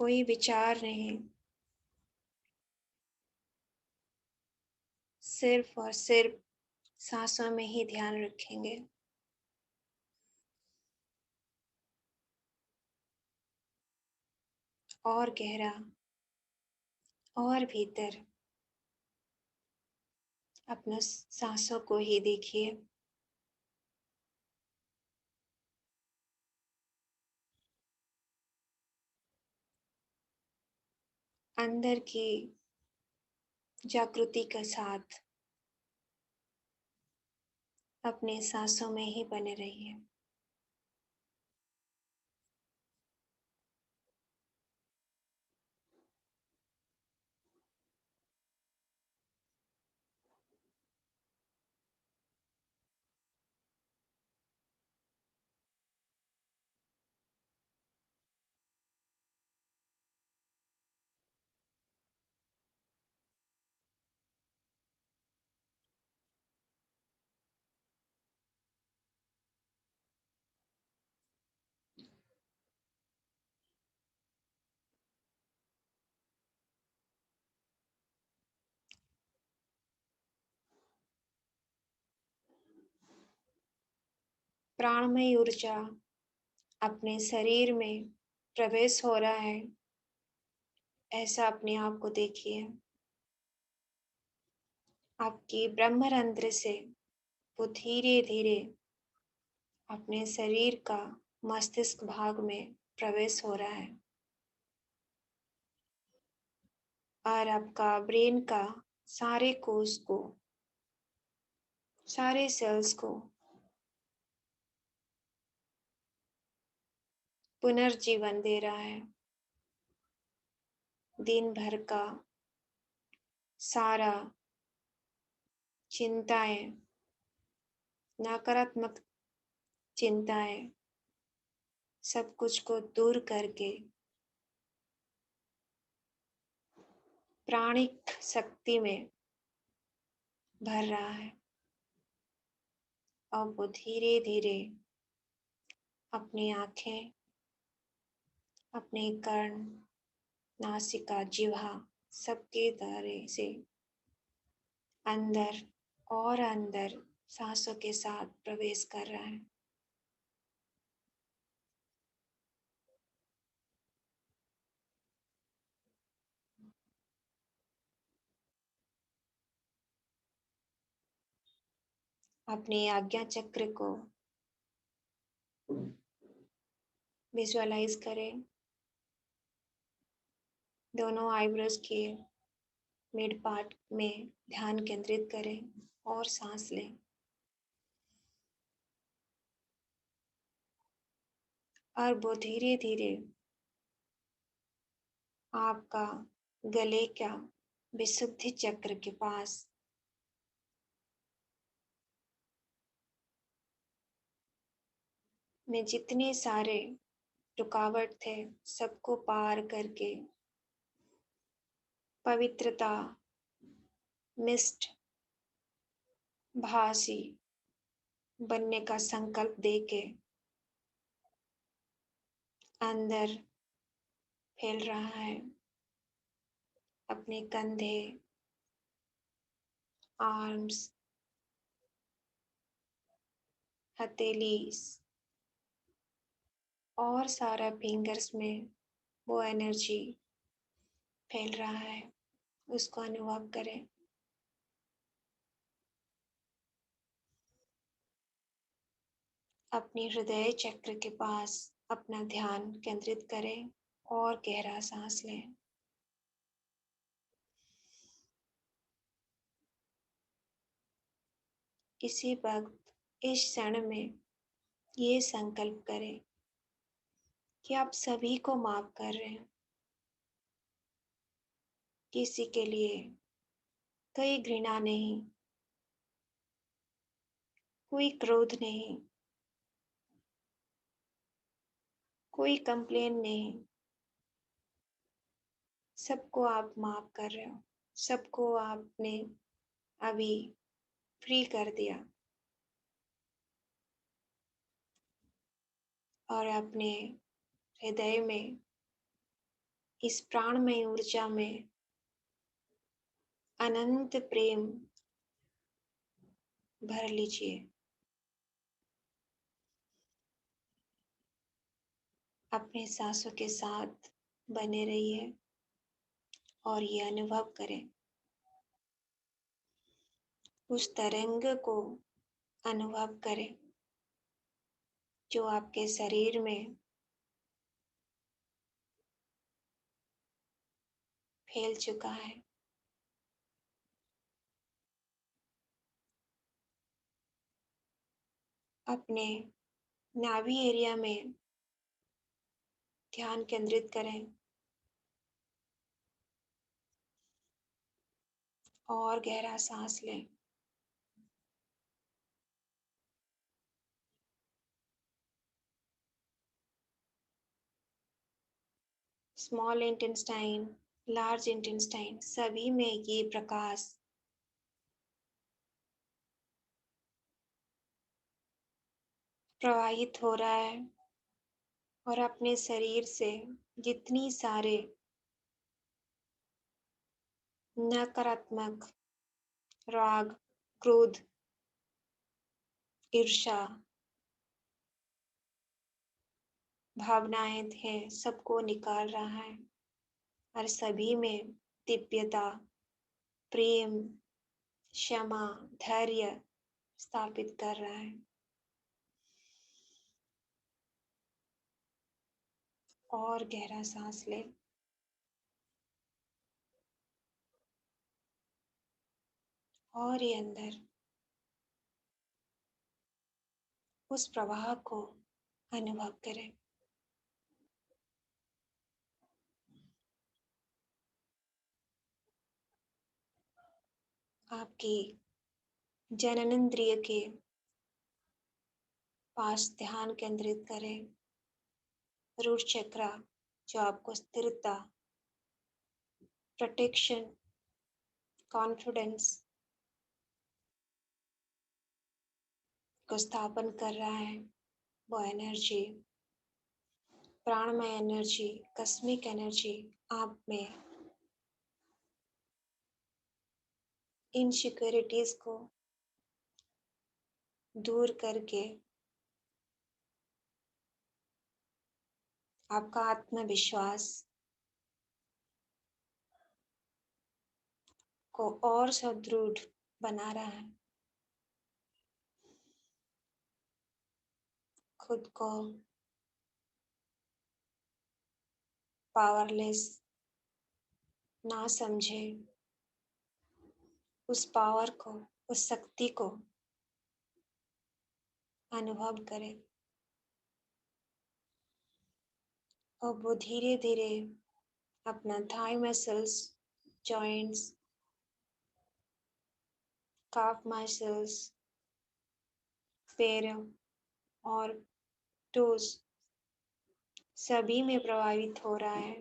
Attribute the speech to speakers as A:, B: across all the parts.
A: कोई विचार नहीं, सिर्फ और सिर्फ सांसों में ही ध्यान रखेंगे। और गहरा, और भीतर अपने सांसों को ही देखिए। अंदर की जागृति के साथ अपने सांसों में ही बने रहिए। प्राणमय ऊर्जा अपने शरीर में प्रवेश हो रहा है, ऐसा अपने आप को देखिए। आपकी ब्रह्मरंध्र से वो धीरे धीरे अपने शरीर का मस्तिष्क भाग में प्रवेश हो रहा है और आपका ब्रेन का सारे कोश को, सारे सेल्स को पुनर्जीवन दे रहा है। दिन भर का सारा चिंताएं, नकारात्मक चिंताएं, सब कुछ को दूर करके प्राणिक शक्ति में भर रहा है। और वो धीरे धीरे अपनी आंखें, अपने कर्ण, नासिका, जिह्वा सबके दायरे से अंदर और अंदर सांसों के साथ प्रवेश कर रहा है। अपने आज्ञा चक्र को विजुअलाइज करें। दोनों आईब्रोज के मिड पार्ट में ध्यान केंद्रित करें और सांस लें। और वो धीरे धीरे आपका गले का विशुद्धि चक्र के पास में जितने सारे रुकावट थे, सबको पार करके पवित्रता, मिस्ट भासी बनने का संकल्प देके अंदर फैल रहा है। अपने कंधे, आर्म्स, हथेली और सारा फिंगर्स में वो एनर्जी फैल रहा है, उसको अनुभव करें। अपनी हृदय चक्र के पास अपना ध्यान केंद्रित करें और गहरा सांस लें। इसी वक्त, इस क्षण में ये संकल्प करें कि आप सभी को माफ कर रहे हैं। किसी के लिए कोई घृणा नहीं, कोई क्रोध नहीं, कोई कंप्लेन नहीं। सबको आप माफ कर रहे हो, सबको आपने अभी फ्री कर दिया और अपने हृदय में इस प्राणमय ऊर्जा में अनंत प्रेम भर लीजिए। अपने सांसों के साथ बने रहिए और ये अनुभव करें, उस तरंग को अनुभव करें जो आपके शरीर में फैल चुका है। अपने नाभि एरिया में ध्यान केंद्रित करें और गहरा सांस लें। स्मॉल इंटेस्टाइन, लार्ज इंटेस्टाइन सभी में ये प्रकाश प्रवाहित हो रहा है और अपने शरीर से जितनी सारे नकारात्मक राग, क्रोध, ईर्ष्या भावनाएं हैं, सबको निकाल रहा है और सभी में दिव्यता, प्रेम, क्षमा, धैर्य स्थापित कर रहा है। और गहरा सांस ले और ये अंदर उस प्रवाह को अनुभव करें। आपकी जननेंद्रिय के पास ध्यान केंद्रित करें। रूट चक्रा जो आपको स्थिरता, प्रोटेक्शन, कॉन्फिडेंस को स्थापन कर रहा है, वो एनर्जी, प्राणमय एनर्जी, कस्मिक एनर्जी आप में इनसिक्योरिटीज को दूर करके आपका आत्मविश्वास को और सुदृढ़ बना रहा है। खुद को पावरलेस ना समझे, उस पावर को, उस शक्ति को अनुभव करें। और वो धीरे धीरे अपना थाई मसल्स, जॉइंट्स, काफ मसल्स, पैरों और टोज सभी में प्रभावित हो रहा है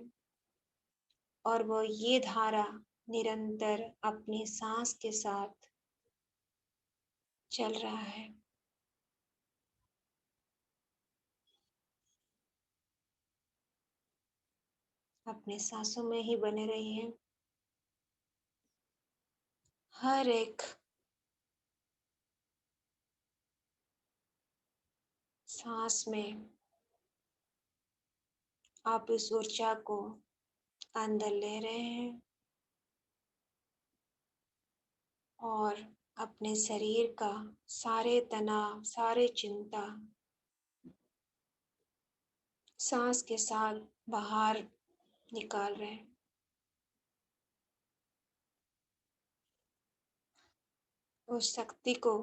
A: और वो ये धारा निरंतर अपनी सांस के साथ चल रहा है। अपने सांसों में ही बने रहिए। हर एक सांस में आप इस ऊर्जा को अंदर ले रहे हैं और अपने शरीर का सारे तनाव, सारे चिंता सांस के साथ बाहर निकाल रहे हैं। उस शक्ति को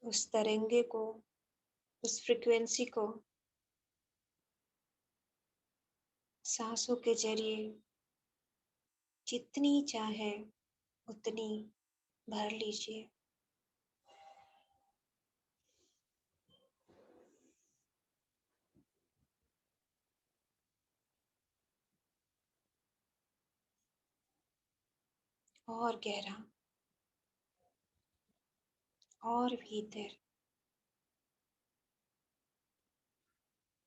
A: उस तरंगे को, उस फ्रिक्वेंसी को सांसों के जरिए जितनी चाहे उतनी भर लीजिए। और गहरा और भीतर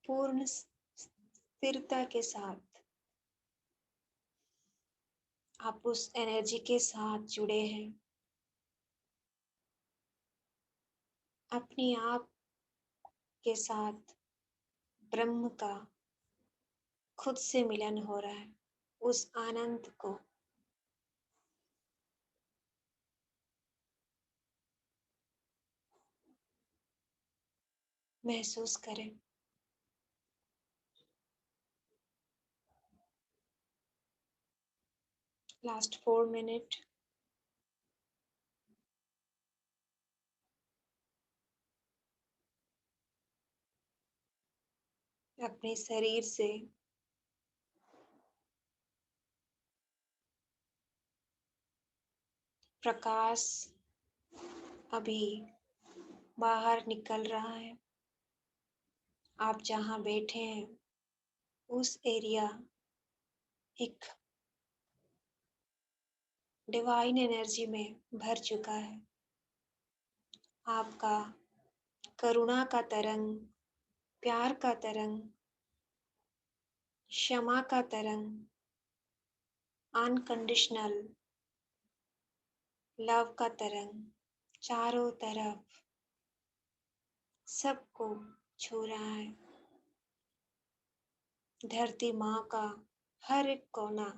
A: पूर्ण स्थिरता के साथ आप उस एनर्जी के साथ जुड़े हैं। अपने आप के साथ ब्रह्म का खुद से मिलन हो रहा है। उस आनंद को महसूस करें। Last 4 minute. अपने शरीर से प्रकाश अभी बाहर निकल रहा है। आप जहाँ बैठे हैं उस एरिया एक डिवाइन एनर्जी में भर चुका है। आपका करुणा का तरंग, प्यार का तरंग, क्षमा का तरंग, अनकंडीशनल लव का तरंग चारों तरफ सबको छू रहा है। धरती माँ का हर एक कोना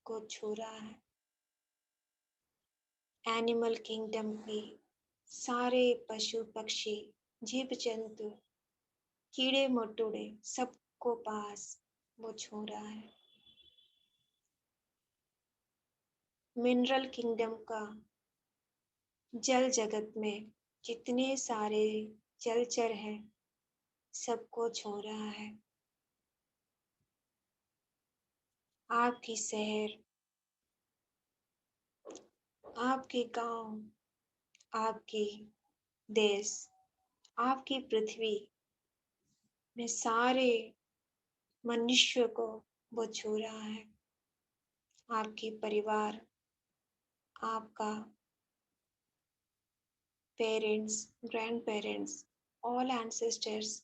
A: को छू रहा है। एनिमल किंगडम की सारे पशु पक्षी, जीव जंतु, कीड़े मकोड़े सबको पास वो छू रहा है। मिनरल किंगडम का जल जगत में जितने सारे जलचर हैं सबको छू रहा है। आपकी शहर, आपके गांव, आपकी देश, आपकी पृथ्वी में सारे मनुष्य को वो छू रहा है। आपकी परिवार, आपका parents, grand parents, all ancestors,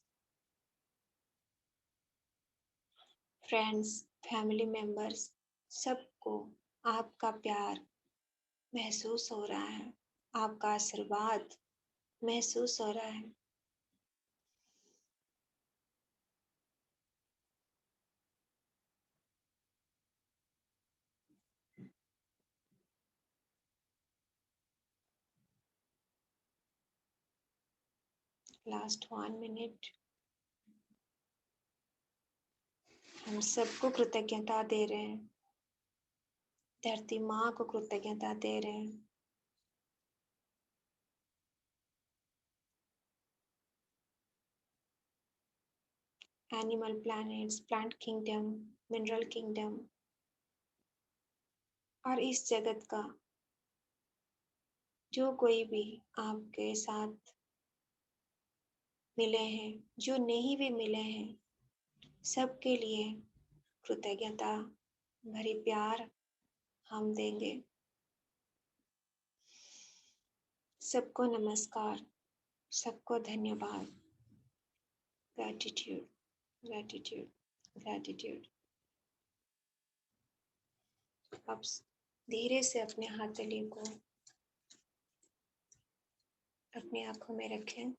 A: friends, family members, सबको आपका प्यार महसूस हो रहा है। आपका आशीर्वाद महसूस हो रहा है। Last 1 minute. हम सबको कृतज्ञता दे रहे हैं। धरती माँ को कृतज्ञता दे रहे हैं। Animal planets, plant kingdom, mineral kingdom और इस जगत का जो कोई भी आपके साथ मिले हैं, जो नहीं भी मिले हैं, सबके लिए कृतज्ञता भरी प्यार हम देंगे। सबको नमस्कार, सबको धन्यवाद। Gratitude, gratitude, gratitude. अब धीरे से अपने हथेली को अपनी आंखों में रखें।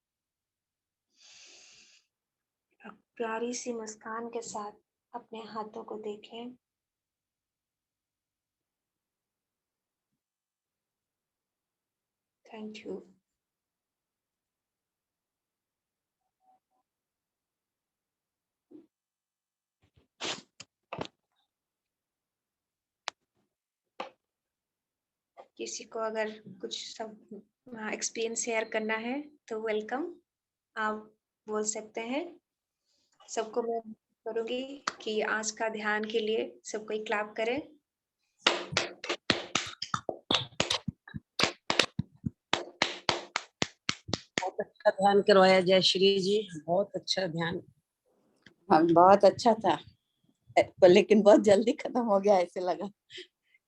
A: अब प्यारी सी मुस्कान के साथ अपने हाथों को देखें। Thank you. किसी को अगर कुछ सब एक्सपीरियंस शेयर करना है तो वेलकम, आप बोल सकते हैं। सबको मैं करूंगी कि आज का ध्यान के लिए सब कोई क्लैप करें।
B: बहुत अच्छा ध्यान करवाया जयश्री जी, बहुत अच्छा ध्यान।
C: हाँ, बहुत अच्छा था, पर लेकिन बहुत जल्दी खत्म हो गया ऐसे लगा,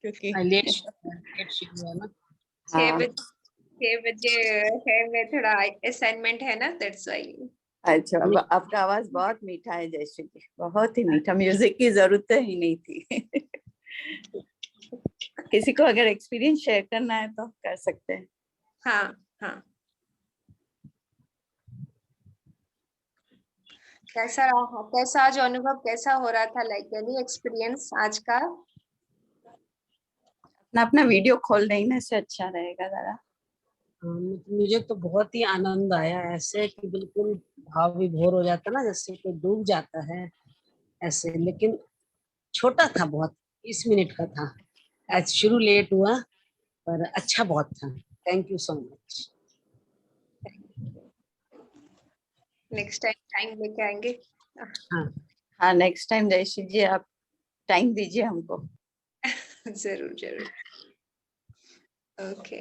C: क्योंकि
B: लेट शुरू हुआ ना।
A: 6 बजे 6 बजे है, मैं थोड़ा असाइनमेंट है ना, दैट्स व्हाई।
C: अच्छा, आपका आवाज बहुत मीठा है जयश्री जी, बहुत ही मीठा, म्यूजिक की जरूरत ही नहीं थी। किसी को अगर एक्सपीरियंस शेयर करना है तो कर सकते हैं।
A: हाँ हाँ, कैसा रहा, कैसा आज अनुभव कैसा हो रहा था, लाइक एनी एक्सपीरियंस आज का?
C: अपना अपना वीडियो खोल देने से अच्छा रहेगा जरा।
B: मुझे तो बहुत ही आनंद आया, ऐसे कि बिल्कुल भाव विभोर हो जाता ना, जैसे कोई डूब जाता है ऐसे। लेकिन छोटा था बहुत, 20 मिनट का था। आज शुरू लेट हुआ पर अच्छा बहुत था। Thank you so much.
A: Next time time लेके आएंगे।
B: हाँ
C: हाँ, नेक्स्ट टाइम जयश्री जी आप टाइम दीजिए हमको।
A: जरूर जरूर। ओके,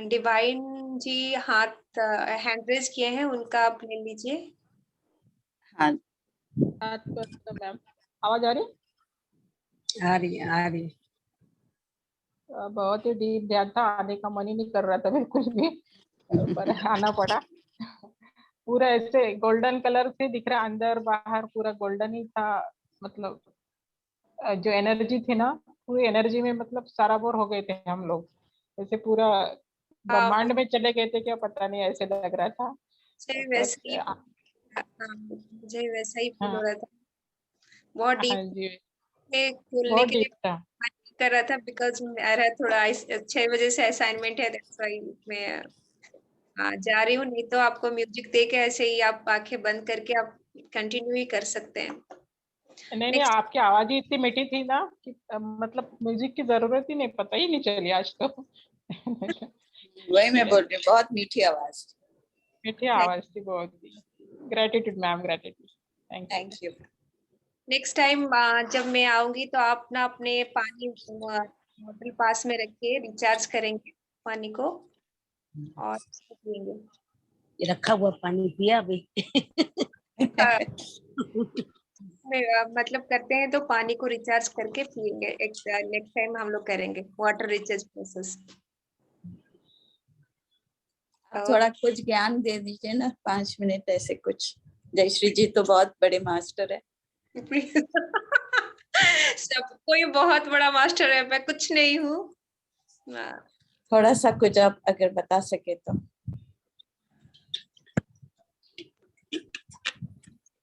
A: डिवाइन जी हाथ हैंड रेज किए हैं, उनका आप ले लीजिए।
C: हाँ,
D: बात कर तो मैम, आवाज आ रही?
B: आ रही है, आ रही है।
D: बहुत ही डीप ध्यान था, आने का मन ही नहीं कर रहा था बिल्कुल भी, पर आना पड़ा। पूरा ऐसे गोल्डन कलर से दिख रहा, अंदर बाहर पूरा गोल्डन ही था। मतलब जो एनर्जी थी ना, पूरी एनर्जी में मतलब सराबोर हो गए थे हम लोग, जैसे पूरा ब्रह्मांड में चले गए थे क्या, पता नहीं, ऐसे लग रहा था।
A: मुझे
D: पर
A: वैसे ही, मुझे वैसा ही फील हो
D: हाँ,
A: रहा था, बहुत
D: हाँ
A: डीप
D: जी,
A: खोलने
D: बहुत
A: के लिए
D: डीप था।
A: मन नहीं कर रहा था, बिकॉज मेरा थोड़ा 6 बजे से असाइनमेंट है, दैट्स व्हाई मैं जा रही हूँ। नहीं तो आपको म्यूजिक दे के ऐसे ही आप आंखें बंद करके आप कंटिन्यू ही कर सकते हैं।
D: नहीं नहीं,
A: नेक्स्ट,
D: आपकी आवाज ही इतनी मीठी थी ना कि मतलब म्यूजिक की जरूरत ही नहीं, पता ही नहीं चली आज तो।
C: वही मैं बोल रही हूँ, बहुत मीठी आवाज।
D: मीठी आवाज थी बहुत ही। Gratitude ma'am, gratitude, thank you.
C: Thank you.
A: Next time जब मैं आऊंगी तो आप ना अपने पानी बोतल पास में रख के रिचार्ज करेंगे पानी को और उसको पिएंगे।
B: ये रखा हुआ पानी पिया अभी।
A: अ, मतलब करते हैं तो पानी को रिचार्ज करके पिएंगे। एक नेक्स्ट टाइम हम लोग करेंगे वाटर रिचार्ज प्रोसेस।
C: थोड़ा कुछ ज्ञान दे दीजिए ना, 5 मिनट ऐसे कुछ। जयश्री जी तो बहुत बड़े मास्टर है।
A: सब कोई बहुत बड़ा मास्टर है, मैं कुछ नहीं हूँ।
C: थोड़ा सा कुछ आप अगर बता सके तो।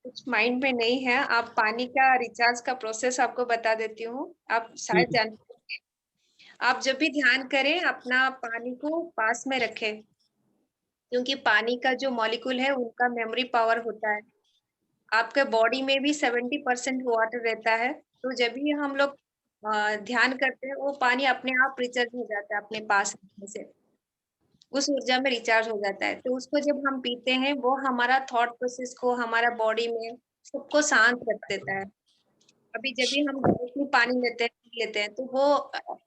A: कुछ माइंड में नहीं है। आप पानी का रिचार्ज का प्रोसेस आपको बता देती हूँ, आप शायद जानते होंगे। आप जब भी ध्यान करें अपना पानी को पास में रखें, क्योंकि पानी का जो मॉलिक्यूल है उनका मेमोरी पावर होता है। आपके बॉडी में भी 70% वाटर रहता है, तो जब भी हम लोग ध्यान करते हैं वो पानी अपने आप रिचार्ज हो जाता है अपने पास रखने से, उस ऊर्जा में रिचार्ज हो जाता है। तो उसको जब हम पीते हैं वो हमारा थॉट प्रोसेस को, हमारा बॉडी में सबको शांत रख देता है। अभी जब भी हम डायरेक्टली पानी लेते हैं, पी लेते हैं, तो वो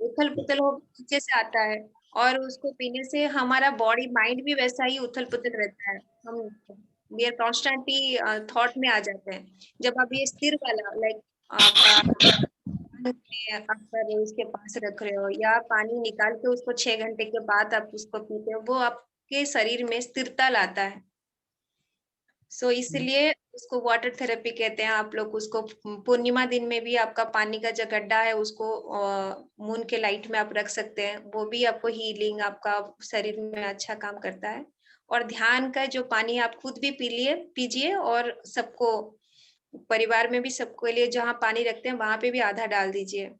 A: उथल पुथल हो नीचे से आता है, और उसको पीने से हमारा बॉडी माइंड भी वैसा ही उथल पुथल रहता है। हम वी आर कॉन्स्टेंटली थॉट में आ जाते हैं। जब आप ये स्थिर वाला, लाइक आप आप उसके पास रख रहे हो या पानी निकाल के उसको 6 घंटे के बाद आप उसको पीते हो, वो आपके शरीर में स्थिरता लाता है। सो इसलिए उसको वाटर थेरेपी कहते हैं। आप लोग उसको पूर्णिमा दिन में भी आपका पानी का जो गड्ढा है उसको मून के लाइट में आप रख सकते हैं, वो भी आपको हीलिंग, आपका शरीर में अच्छा काम करता है। और ध्यान का जो पानी आप खुद भी पीजिए, और सबको, परिवार में भी सबको लिए जहाँ पानी रखते हैं वहां पे भी आधा डाल दीजिए।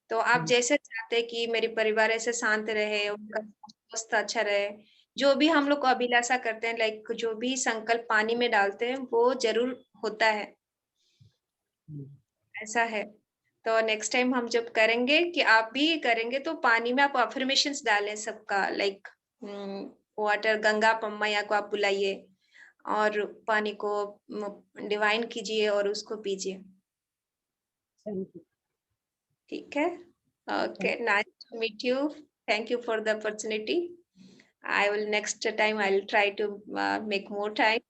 A: तो आप जैसे चाहते हैं कि मेरे परिवार ऐसे शांत रहे, उनका स्वास्थ्य अच्छा रहे, जो भी हम लोग को अभिलाषा करते हैं, लाइक जो भी संकल्प पानी में डालते हैं वो जरूर होता है, ऐसा है। तो नेक्स्ट टाइम हम जब करेंगे, कि आप भी करेंगे, तो पानी में आप अफर्मेशंस डालें सबका, लाइक वाटर, गंगा मैया को आप बुलाइए और पानी को डिवाइन कीजिए और उसको पीजिए। ठीक है, okay, nice to meet you, thank you for the opportunity. I will next time I'll try to make more time.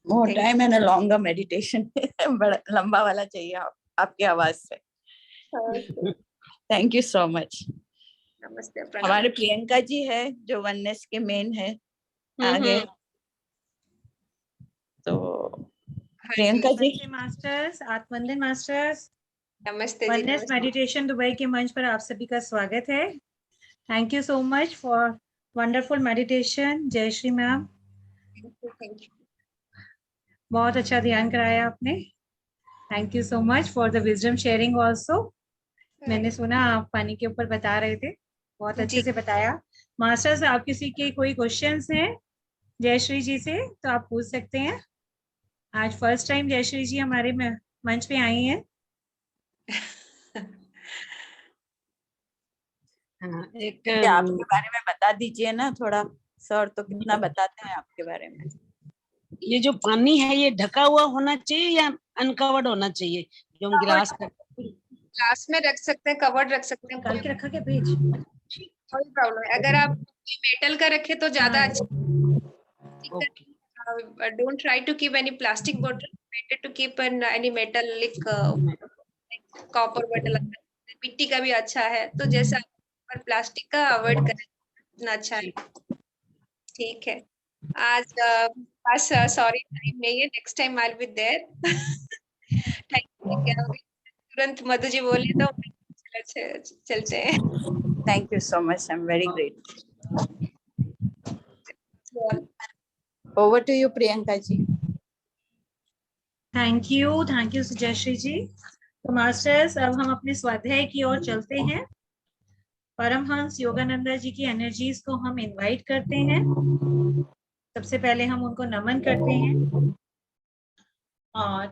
C: More
A: Thank
C: time and longer meditation. बड़ा लंबा वाला चाहिए आपकी आवाज से।
A: you. Okay.
C: Thank you so much.
A: Namaste. नमस्ते, प्रणाम।
C: हमारे प्रियंका जी है जो वननेस के मेन है आगे। तो
A: हाँ
C: प्रियंका जी,
E: नमस्ते मास्टर्स, आत्मवंदन मास्टर्स।
A: नमस्ते जी।
E: वननेस
A: नमस्ते।
E: मेडिटेशन दुबई के मंच पर आप सभी का स्वागत है। Thank you so much for wonderful meditation. जय श्री मैम,
A: थैंक यू।
E: बहुत अच्छा ध्यान कराया आपने। Thank you so much for the wisdom sharing also. मैंने सुना आप पानी के ऊपर बता रहे थे, बहुत अच्छे से बताया। मास्टर्स, आप किसी के कोई क्वेश्चंस हैं जयश्री जी से तो आप पूछ सकते हैं। आज फर्स्ट टाइम जयश्री जी हमारे मंच पे आई हैं।
B: हाँ, एक
C: आपके बारे में बता दीजिए ना थोड़ा। सर तो कितना बताते हैं आपके बारे में।
B: ये जो पानी है ये ढका हुआ होना चाहिए या अनकवर्ड होना चाहिए? जो हम
A: ग्लास में रख सकते हैं, कवर्ड रख सकते हैं,
E: निकाल के रखा क्या पेज?
A: कोई प्रॉब्लम है। अगर आप मेटल का रखे तो ज्यादा अच्छा। Don't try to keep any plastic bottle, better to keep any metallic copper bottle. मिट्टी का भी अच्छा है, तो जैसा पर प्लास्टिक का अवॉइड करें उतना अच्छा है। ठीक है, आज बस सॉरी टाइम नहीं है, next time I will be there. Thank you. तुरंत मधु जी बोले तो चलते हैं।
C: Thank you so much, I am very grateful. Over to you Priyanka ji.
E: Thank you Jayshree ji. तो मास्टर्स, अब हम अपने स्वाध्याय की ओर चलते हैं। परमहंस योगानंदा जी की एनर्जीज को हम इनवाइट करते हैं। सबसे पहले हम उनको नमन करते हैं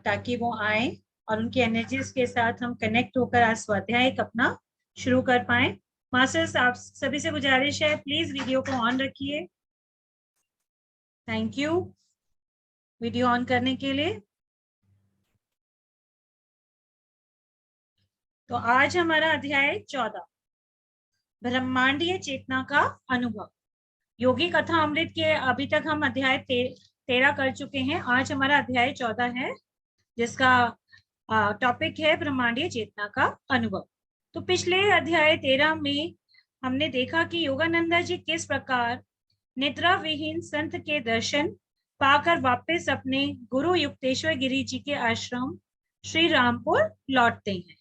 E: ताकि वो आए और उनकी एनर्जीज के साथ हम कनेक्ट होकर आज स्वाध्याय अपना शुरू कर पाए। मास्टर्स, आप सभी से गुजारिश है, प्लीज वीडियो को ऑन रखिए। थैंक यू वीडियो ऑन करने के लिए। तो आज हमारा अध्याय 14, ब्रह्मांडीय चेतना का अनुभव। योगी कथा अमृत के अभी तक हम अध्याय 13 कर चुके हैं। आज हमारा अध्याय 14 है, जिसका टॉपिक है ब्रह्मांडीय चेतना का अनुभव। तो पिछले अध्याय 13 में हमने देखा कि योगानंदा जी किस प्रकार निद्रा विहीन संत के दर्शन पाकर वापस अपने गुरु युक्तेश्वर गिरी जी के आश्रम श्री रामपुर लौटते हैं।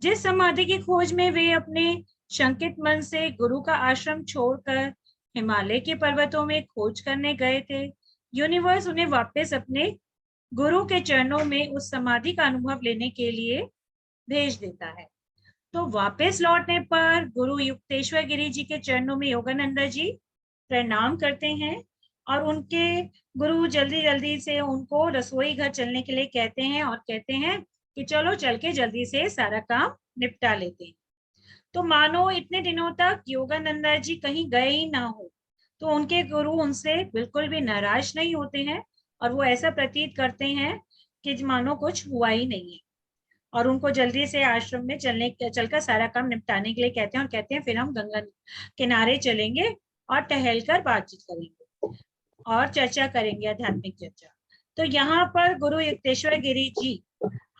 E: जिस समाधि की खोज में वे अपने शंकित मन से गुरु का आश्रम छोड़कर हिमालय के पर्वतों में खोज करने गए थे, यूनिवर्स उन्हें वापस अपने गुरु के चरणों में उस समाधि का अनुभव लेने के लिए भेज देता है। तो वापस लौटने पर गुरु युक्तेश्वर गिरी जी के चरणों में योगानंदा जी प्रणाम करते हैं और उनके गुरु जल्दी जल्दी से उनको रसोई घर चलने के लिए कहते हैं और कहते हैं कि चलो चल के जल्दी से सारा काम निपटा लेते हैं। तो मानो इतने दिनों तक योगानंदा जी कहीं गए ही ना हो, तो उनके गुरु उनसे बिल्कुल भी नाराज नहीं होते हैं और वो ऐसा प्रतीत करते हैं कि मानो कुछ हुआ ही नहीं है, और उनको जल्दी से आश्रम में चलकर सारा काम निपटाने के लिए कहते हैं और कहते हैं फिर हम गंगा किनारे चलेंगे और टहलकर बातचीत करेंगे और चर्चा करेंगे, आध्यात्मिक चर्चा। तो यहाँ पर गुरु युक्तेश्वर गिरी जी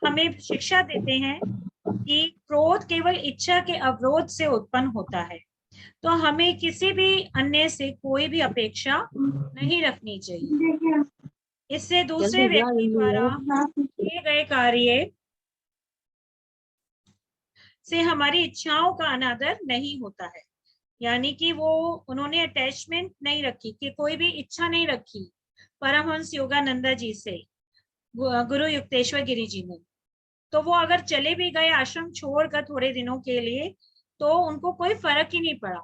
E: हमें शिक्षा देते हैं कि क्रोध केवल इच्छा के अवरोध से उत्पन्न होता है, तो हमें किसी भी अन्य से कोई भी अपेक्षा नहीं रखनी चाहिए। इससे दूसरे व्यक्ति द्वारा किए गए कार्य से हमारी इच्छाओं का अनादर नहीं होता है। यानी कि वो उन्होंने अटैचमेंट नहीं रखी, कि कोई भी इच्छा नहीं रखी परमहंस योगानंदा जी से गुरु युक्तेश्वर गिरी जी ने। तो वो अगर चले भी गए आश्रम छोड़कर थोड़े दिनों के लिए, तो उनको कोई फर्क ही नहीं पड़ा,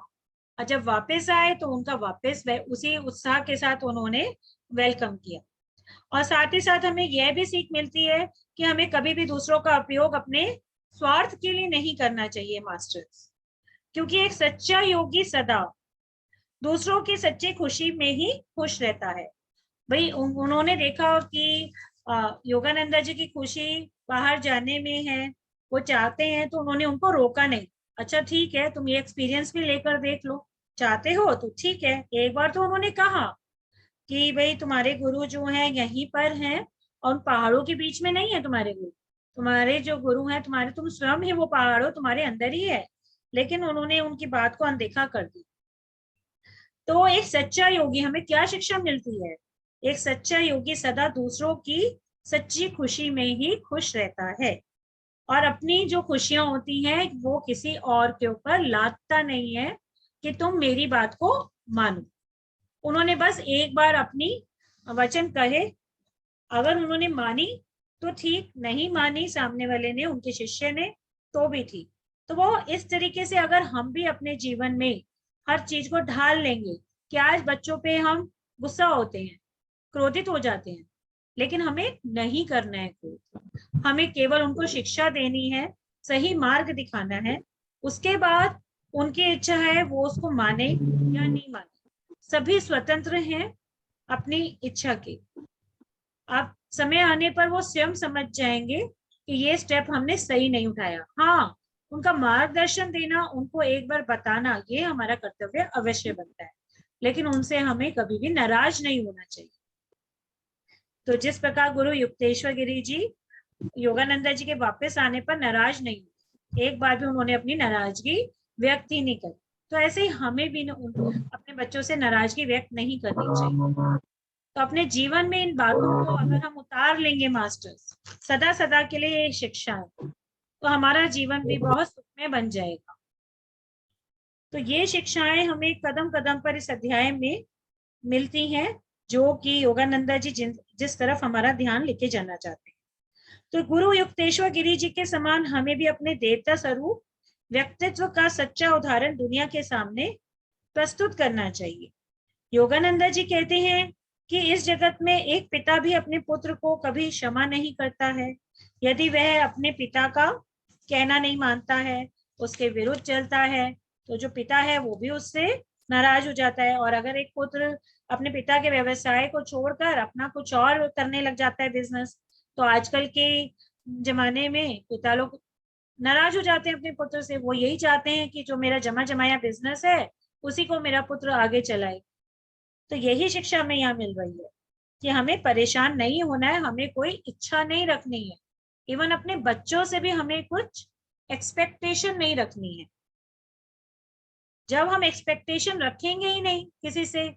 E: और जब वापस आए तो उनका वापस उसी उत्साह के साथ उन्होंने वेलकम किया। और साथ ही साथ हमें यह भी सीख मिलती है कि हमें कभी भी दूसरों का उपयोग अपने स्वार्थ के लिए नहीं करना चाहिए मास्टर्स, क्योंकि एक सच्चा योगी सदा दूसरों की सच्ची खुशी में ही खुश रहता है। भाई उन्होंने देखा कि योगानंदा जी की खुशी बाहर जाने में है, वो चाहते हैं, तो उन्होंने उनको रोका नहीं। अच्छा ठीक है, तुम ये एक्सपीरियंस भी लेकर देख लो, चाहते हो तो ठीक है। एक बार तो उन्होंने कहा कि भाई तुम्हारे गुरु जो हैं यहीं पर हैं और पहाड़ों के बीच में नहीं है तुम्हारे गुरु, तुम्हारे जो गुरु हैं तुम्हारे, तुम स्वयं ही वो पहाड़ों तुम्हारे अंदर ही है, लेकिन उन्होंने उनकी बात को अनदेखा कर दी। तो एक सच्चा योगी, हमें क्या शिक्षा मिलती है? एक सच्चा योगी सदा दूसरों की सच्ची खुशी में ही खुश रहता है और अपनी जो खुशियां होती हैं वो किसी और के ऊपर लादता नहीं है कि तुम मेरी बात को मानो। उन्होंने बस एक बार अपनी वचन कहे, अगर उन्होंने मानी तो ठीक, नहीं मानी सामने वाले ने, उनके शिष्य ने, तो भी ठीक। तो वो इस तरीके से अगर हम भी अपने जीवन में हर चीज को ढाल लेंगे कि आज बच्चों पे हम गुस्सा होते हैं, क्रोधित हो जाते हैं, लेकिन हमें नहीं करना है क्रोध, हमें केवल उनको शिक्षा देनी है, सही मार्ग दिखाना है। उसके बाद उनकी इच्छा है वो उसको माने या नहीं माने, सभी स्वतंत्र हैं अपनी इच्छा के। अब समय आने पर वो स्वयं समझ जाएंगे कि ये स्टेप हमने सही नहीं उठाया। हाँ, उनका मार्गदर्शन देना, उनको एक बार बताना, ये हमारा कर्तव्य अवश्य बनता है, लेकिन उनसे हमें कभी भी नाराज नहीं होना चाहिए। तो जिस प्रकार गुरु युक्तेश्वर गिरी जी योगानंदा जी के वापस आने पर नाराज नहीं हुए, एक बार भी उन्होंने अपनी नाराजगी व्यक्त ही नहीं करी, तो ऐसे ही हमें भी अपने बच्चों से नाराजगी व्यक्त नहीं करनी चाहिए। तो अपने जीवन में इन बातों को अगर हम उतार लेंगे मास्टर्स, सदा सदा के लिए ये शिक्षा है, तो हमारा जीवन भी बहुत सुखमय बन जाएगा। तो ये शिक्षाएं हमें कदम कदम पर इस अध्याय में मिलती हैं, जो कि योगानंदा जी जिस तरफ हमारा ध्यान लेके जाना चाहते हैं। तो गुरु युक्तेश्वर गिरी जी के समान हमें भी अपने देवता स्वरूप व्यक्तित्व का सच्चा उदाहरण दुनिया के सामने प्रस्तुत करना चाहिए। योगानंदा जी कहते हैं कि इस जगत में एक पिता भी अपने पुत्र को कभी क्षमा नहीं करता है। यदि वह अपने पिता का कहना नहीं मानता है, उसके विरुद्ध चलता है, तो जो पिता है वो भी उससे नाराज हो जाता है। और अगर एक पुत्र अपने पिता के व्यवसाय को छोड़कर अपना कुछ और करने लग जाता है, बिजनेस, तो आजकल के जमाने में पिता लोग नाराज हो जाते हैं अपने पुत्र से। वो यही चाहते हैं कि जो मेरा जमा जमाया बिजनेस है उसी को मेरा पुत्र आगे चलाए। तो यही शिक्षा हमें यहाँ मिल रही है कि हमें परेशान नहीं होना है, हमें कोई इच्छा नहीं रखनी है, इवन अपने बच्चों से भी हमें कुछ एक्सपेक्टेशन नहीं रखनी है। जब हम एक्सपेक्टेशन रखेंगे ही नहीं किसी से,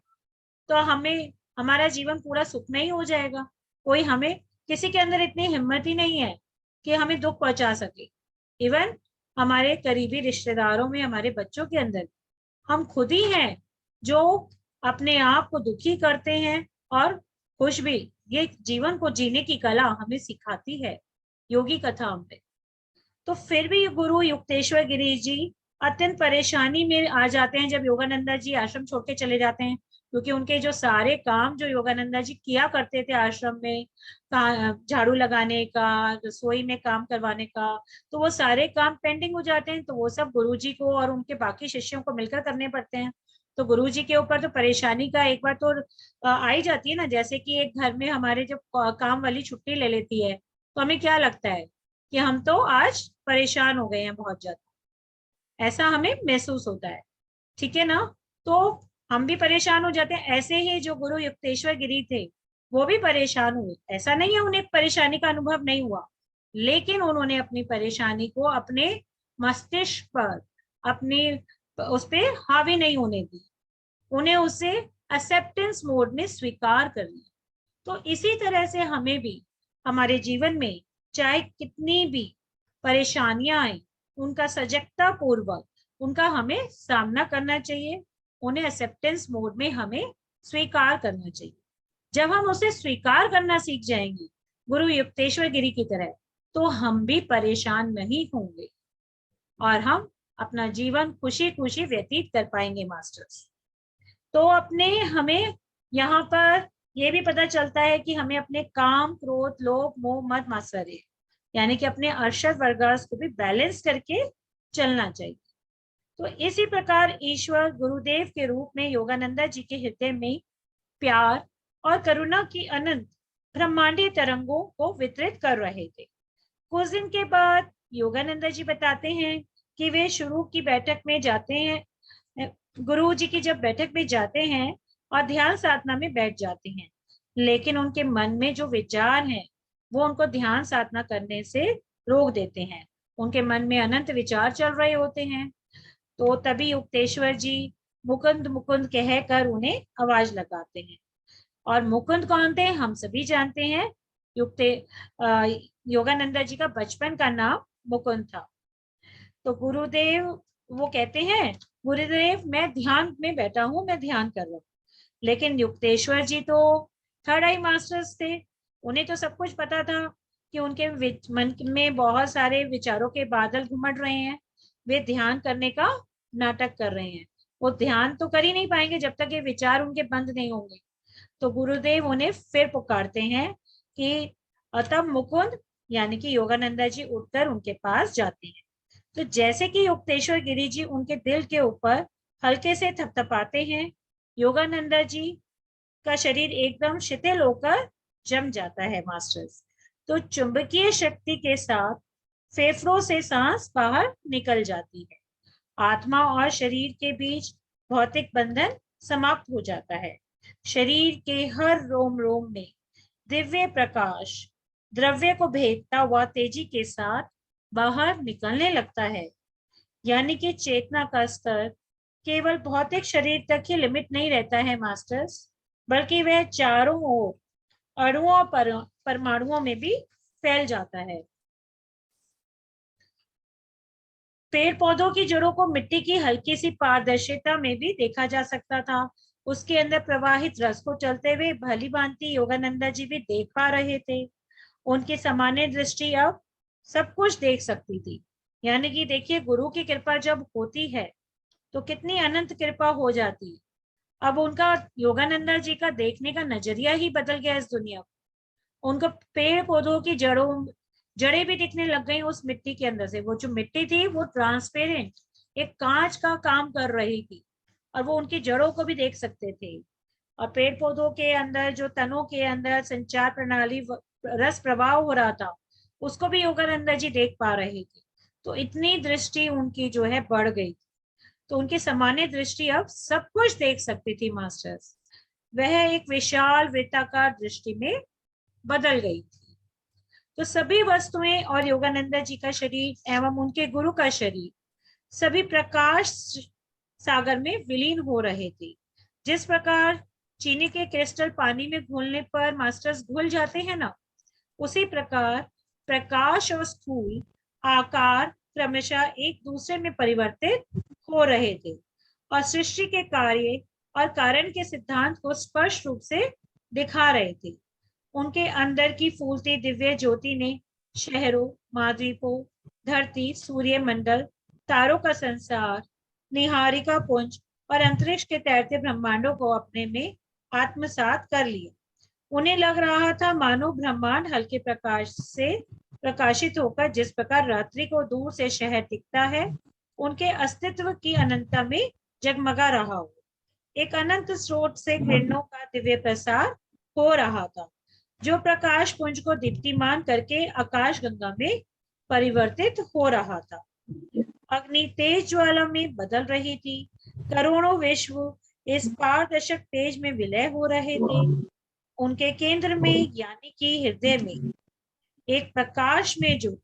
E: तो हमें हमारा जीवन पूरा सुखमय हो जाएगा। कोई हमें, किसी के अंदर इतनी हिम्मत ही नहीं है कि हमें दुख पहुंचा सके। इवन हमारे करीबी रिश्तेदारों में, हमारे बच्चों के अंदर हम खुद ही हैं जो अपने आप को दुखी करते हैं और खुश भी। ये जीवन को जीने की कला हमें सिखाती है योगी कथा अमृत। तो फिर भी गुरु युक्तेश्वर गिरी जी अत्यंत परेशानी में आ जाते हैं जब योगानंदा जी आश्रम छोड़ के चले जाते हैं, क्योंकि उनके जो सारे काम जो योगानंदा जी किया करते थे आश्रम में, झाड़ू लगाने का, रसोई में काम करवाने का, तो वो सारे काम पेंडिंग हो जाते हैं। तो वो सब गुरुजी को और उनके बाकी शिष्यों को मिलकर करने पड़ते हैं। तो गुरुजी के ऊपर तो परेशानी का एक बार तो आ ही जाती है ना। जैसे कि एक घर में हमारे जब काम वाली छुट्टी ले लेती है तो हमें क्या लगता है कि हम तो आज परेशान हो गए हैं बहुत ज्यादा, ऐसा हमें महसूस होता है, ठीक है ना। तो हम भी परेशान हो जाते हैं। ऐसे ही जो गुरु युक्तेश्वर गिरी थे वो भी परेशान हुए, ऐसा नहीं है उन्हें परेशानी का अनुभव नहीं हुआ, लेकिन उन्होंने अपनी परेशानी को अपने मस्तिष्क पर, अपने उस पे हावी नहीं होने दी, उन्हें उसे एक्सेप्टेंस मोड में स्वीकार कर लिया। तो इसी तरह से हमें भी हमारे जीवन में चाहे कितनी भी परेशानियां आए, उनका सजगता पूर्वक उनका हमें सामना करना चाहिए, उन्हें एक्सेप्टेंस मोड में हमें स्वीकार करना चाहिए। जब हम उसे स्वीकार करना सीख जाएंगे गुरु युक्तेश्वर गिरी की तरह, तो हम भी परेशान नहीं होंगे और हम अपना जीवन खुशी खुशी व्यतीत कर पाएंगे मास्टर्स। तो अपने हमें यहाँ पर ये भी पता चलता है कि हमें अपने काम, क्रोध, लोभ, मोह, मद, मात्सर्य, यानी कि अपने अर्षद वर्गास को भी बैलेंस करके चलना चाहिए। तो इसी प्रकार ईश्वर गुरुदेव के रूप में योगानंदा जी के हृदय में प्यार और करुणा की अनंत ब्रह्मांडीय तरंगों को वितरित कर रहे थे। कुछ दिन के बाद योगानंदा जी बताते हैं कि वे शुरू की बैठक में जाते हैं, गुरु जी की जब बैठक में जाते हैं और ध्यान साधना में बैठ जाते हैं, लेकिन उनके मन में जो विचार हैं वो उनको ध्यान साधना करने से रोक देते हैं। उनके मन में अनंत विचार चल रहे होते हैं। तो तभी युक्तेश्वर जी मुकुंद मुकुंद कहकर उन्हें आवाज लगाते हैं। और मुकुंद कौन थे हम सभी जानते हैं, योगानंदा जी का बचपन का नाम मुकुंद था। तो गुरुदेव वो कहते हैं, गुरुदेव मैं ध्यान में बैठा हूँ, मैं ध्यान कर रहा हूँ। लेकिन युक्तेश्वर जी तो थर्ड आई मास्टर्स थे, उन्हें तो सब कुछ पता था कि उनके मन में बहुत सारे विचारों के बादल घुमड़ रहे हैं, वे ध्यान करने का नाटक कर रहे हैं। वो ध्यान तो कर ही नहीं पाएंगे जब तक ये विचार उनके बंद नहीं होंगे। तो गुरुदेव उन्हें फिर पुकारते हैं कि तब मुकुंद यानी कि योगानंदा जी उठकर उनके पास जाते हैं। तो जैसे कि युक्तेश्वर गिरी जी उनके दिल के ऊपर हल्के से थपथपाते हैं, योगानंदा जी का शरीर एकदम शिथिल होकर जम जाता है मास्टर्स। तो चुंबकीय शक्ति के साथ फेफड़ों से सांस बाहर निकल जाती है, आत्मा और शरीर के बीच भौतिक बंधन समाप्त हो जाता है। शरीर के हर रोम रोम में दिव्य प्रकाश द्रव्य को भेदता हुआ तेजी के साथ बाहर निकलने लगता है। यानी कि चेतना का स्तर केवल भौतिक शरीर तक ही लिमिट नहीं रहता है मास्टर्स, बल्कि वह चारों ओर अणुओं परमाणुओं में भी फैल जाता है। पेड़ पौधों की जड़ों को मिट्टी की हल्की सी पारदर्शिता में भी देखा जा सकता था। उसके अंदर प्रवाहित रस को चलते हुए भली भांति योगानंदा जी भी देख पा रहे थे। उनकी सामान्य दृष्टि अब सब कुछ देख सकती थी। यानी कि देखिए, गुरु की कृपा जब होती है तो कितनी अनंत कृपा हो जाती है। अब उनका योगानंदा जी का देखने का नजरिया ही बदल गया इस दुनिया को। उनको पेड़ पौधों की जड़ें भी दिखने लग गई उस मिट्टी के अंदर से। वो जो मिट्टी थी वो ट्रांसपेरेंट एक कांच का काम कर रही थी और वो उनकी जड़ों को भी देख सकते थे। और पेड़ पौधों के अंदर जो तनों के अंदर संचार प्रणाली रस प्रवाह हो रहा था उसको भी योगानंदा जी देख पा रहे थे। तो इतनी दृष्टि उनकी जो है बढ़ गई, तो उनकी सामान्य दृष्टि अब सब कुछ देख सकती थी मास्टर्स। वह एक विशाल वृत्ताकार दृष्टि में बदल गई थी। तो सभी वस्तुएं और योगानंदा जी का शरीर एवं उनके गुरु का शरीर सभी प्रकाश सागर में विलीन हो रहे थे। जिस प्रकार चीनी के क्रिस्टल पानी में घुलने पर मास्टर्स घुल जाते हैं ना, उसी प्रकार प्रकाश और स्थूल आकार क्रमशः एक दूसरे में परिवर्तित हो रहे थे और सृष्टि के कार्य और कारण के सिद्धांत को स्पष्ट रूप से दिखा रहे थे। उनके अंदर की फूलती दिव्य ज्योति ने शहरों, महाद्वीपों, धरती, सूर्य मंडल, तारों का संसार, निहारिका पुंज और अंतरिक्ष के तैरते ब्रह्मांडों को अपने में आत्मसात कर लिया। उन्हें लग रहा था मानो ब्रह्मांड हल्के प्रकाश से प्रकाशित होकर जिस प्रकार रात्रि को दूर से शहर दिखता है, उनके अस्तित्व की अनंतता में जगमगा रहा हो। एक अनंत स्रोत से किरणों का दिव्य प्रसार हो रहा था, जो प्रकाश पुंज को दीप्तिमान करके आकाश गंगा में परिवर्तित हो रहा था। अग्नि तेज ज्वाला में बदल रही थी। करोड़ों विश्व इस पारदर्शक तेज में विलय हो रहे थे। उनके केंद्र में यानी कि हृदय में एक प्रकाश में जो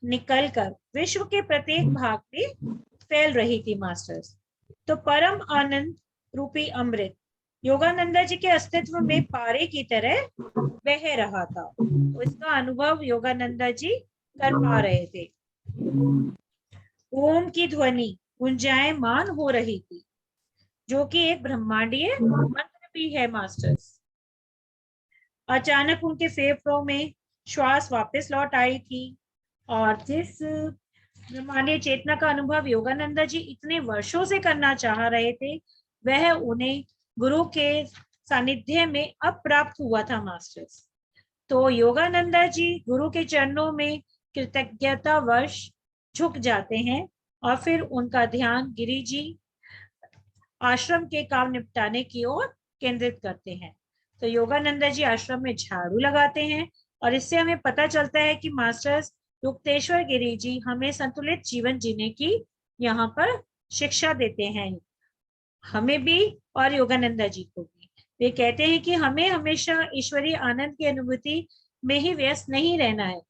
E: निकलकर विश्व के प्रत्येक भाग में फैल रही थी मास्टर्स। तो परम आनंद रूपी अमृत योगानंदा जी के अस्तित्व में पारे की तरह बह रहा था। तो इसका अनुभव योगानंदा जी कर पा रहे थे। ओम की ध्वनि गुंजायमान हो रही थी, जो कि एक ब्रह्मांडीय मंत्र भी है मास्टर्स। अचानक उनके फेफड़ों में श्वास वापस लौट आई थी और जिस ब्रह्मांडीय चेतना का अनुभव योगानंदा जी इतने वर्षों से करना चाह रहे थे, वह उन्हें गुरु के सानिध्य में अब प्राप्त हुआ था मास्टर्स। तो योगानंदा जी गुरु के चरणों में कृतज्ञता वश झुक जाते हैं और फिर उनका ध्यान गिरी जी आश्रम के काम निपटाने की ओर केंद्रित करते हैं। तो योगानंदा जी आश्रम में झाड़ू लगाते हैं और इससे हमें पता चलता है कि मास्टर्स युक्तेश्वर गिरी जी हमें संतुलित जीवन जीने की यहाँ पर शिक्षा देते हैं, हमें भी और योगानंदा जी को भी। वे कहते हैं कि हमें हमेशा ईश्वरीय आनंद की अनुभूति में ही व्यस्त नहीं रहना है,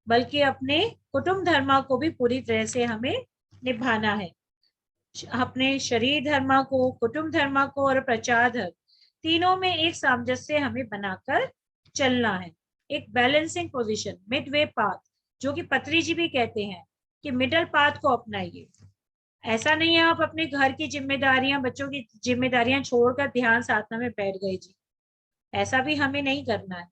E: बल्कि अपने कुटुंब धर्म को भी पूरी तरह से हमें निभाना है। अपने शरीर धर्म को, कुटुंब धर्म को और प्रचार धर्म, तीनों में एक सामंजस्य हमें बनाकर चलना है। एक बैलेंसिंग पोजीशन, मिडवे पाथ, जो कि पत्री जी भी कहते हैं कि मिडल पाथ को अपनाइए। ऐसा नहीं है आप अपने घर की जिम्मेदारियां, बच्चों की जिम्मेदारियां छोड़कर ध्यान साधना में बैठ गए जी, ऐसा भी हमें नहीं करना है।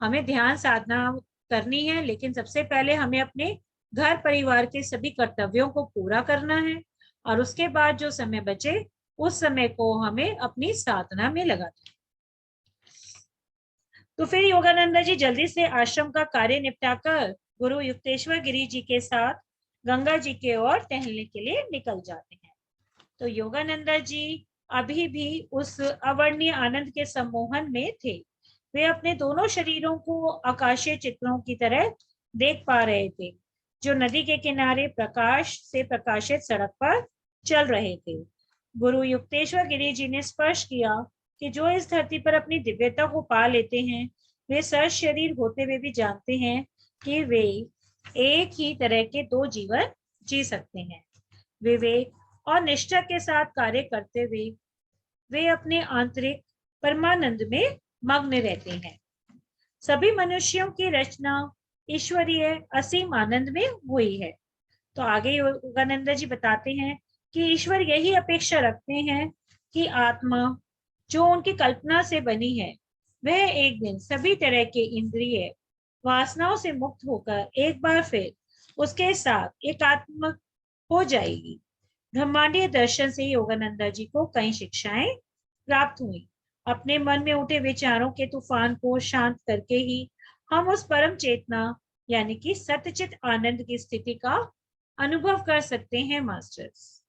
E: हमें ध्यान साधना करनी है, लेकिन सबसे पहले हमें अपने घर परिवार के सभी कर्तव्यों को पूरा करना है और उसके बाद जो समय बचे उस समय को हमें अपनी साधना में लगाना है। तो फिर योगानंद जी जल्दी से आश्रम का कार्य निपटाकर गुरु युक्तेश्वर गिरी जी के साथ गंगा जी के ओर टहलने के लिए निकल जाते हैं। तो योगानंद जी अभी भी उस अवर्णीय आनंद के सम्मोहन में थे। वे अपने दोनों शरीरों को आकाशीय चित्रों की तरह देख पा रहे थे, जो नदी के किनारे प्रकाश से प्रकाशित सड़क पर चल रहे थे। गुरु युक्तेश्वर गिरी जी ने स्पर्श किया कि जो इस धरती पर अपनी दिव्यता को पा लेते हैं, वे सर शरीर होते हुए भी जानते हैं कि वे एक ही तरह के दो जीवन जी सकते हैं। विवेक और निष्ठा के साथ कार्य करते हुए वे अपने आंतरिक परमानंद में मग्न रहते हैं। सभी मनुष्यों की रचना ईश्वरीय असीम आनंद में हुई है। तो आगे योगानंद जी बताते हैं कि ईश्वर यही अपेक्षा रखते हैं कि आत्मा जो उनकी कल्पना से बनी है, वह एक दिन सभी तरह के इंद्रिय वासनाओं से मुक्त होकर एक बार फिर उसके साथ एकात्म हो जाएगी। ब्रह्मांडीय दर्शन से योगानंद जी को कई शिक्षाएं प्राप्त हुई। अपने मन में उठे विचारों के तूफान को शांत करके ही हम उस परम चेतना यानी कि सतचित आनंद की स्थिति का अनुभव कर सकते हैं मास्टर्स।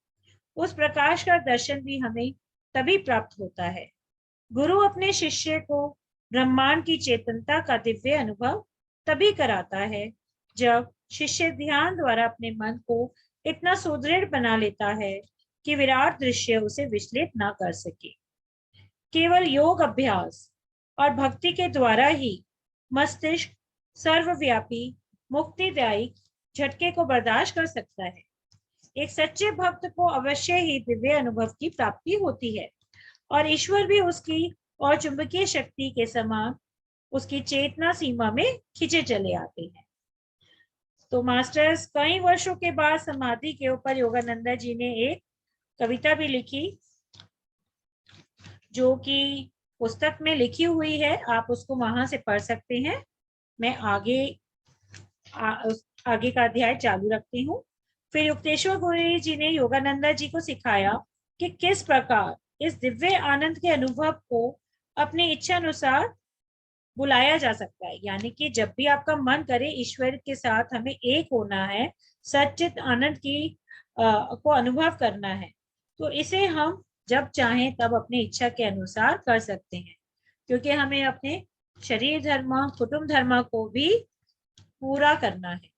E: उस प्रकाश का दर्शन भी हमें तभी प्राप्त होता है। गुरु अपने शिष्य को ब्रह्मांड की चेतनता का दिव्य अनुभव तभी कराता है जब शिष्य ध्यान द्वारा अपने मन को इतना सुदृढ़ बना लेता है कि विराट दृश्य उसे विचलित ना कर सके। केवल योग अभ्यास और भक्ति के द्वारा ही मस्तिष्क सर्वव्यापी मुक्तिदायी झटके को बर्दाश्त कर सकता है। एक सच्चे भक्त को अवश्य ही दिव्य अनुभव की प्राप्ति होती है और ईश्वर भी उसकी और चुंबकीय शक्ति के समान उसकी चेतना सीमा में खींचे चले आते हैं। तो मास्टर्स कई वर्षों के बाद समाधि के ऊपर योगानंद जी ने एक कविता भी लिखी, जो कि पुस्तक में लिखी हुई है, आप उसको वहां से पढ़ सकते हैं। मैं आगे का अध्याय चालू रखती हूँ। फिर युक्तेश्वर गुरु जी ने योगानंद जी को सिखाया कि किस प्रकार इस दिव्य आनंद के अनुभव को अपनी इच्छा अनुसार बुलाया जा सकता है। यानी कि जब भी आपका मन करे ईश्वर के साथ हमें एक होना है, सच्चित आनंद की को अनुभव करना है, तो इसे हम जब चाहें तब अपनी इच्छा के अनुसार कर सकते हैं, क्योंकि हमें अपने शरीर धर्म कुटुंब धर्म को भी पूरा करना है,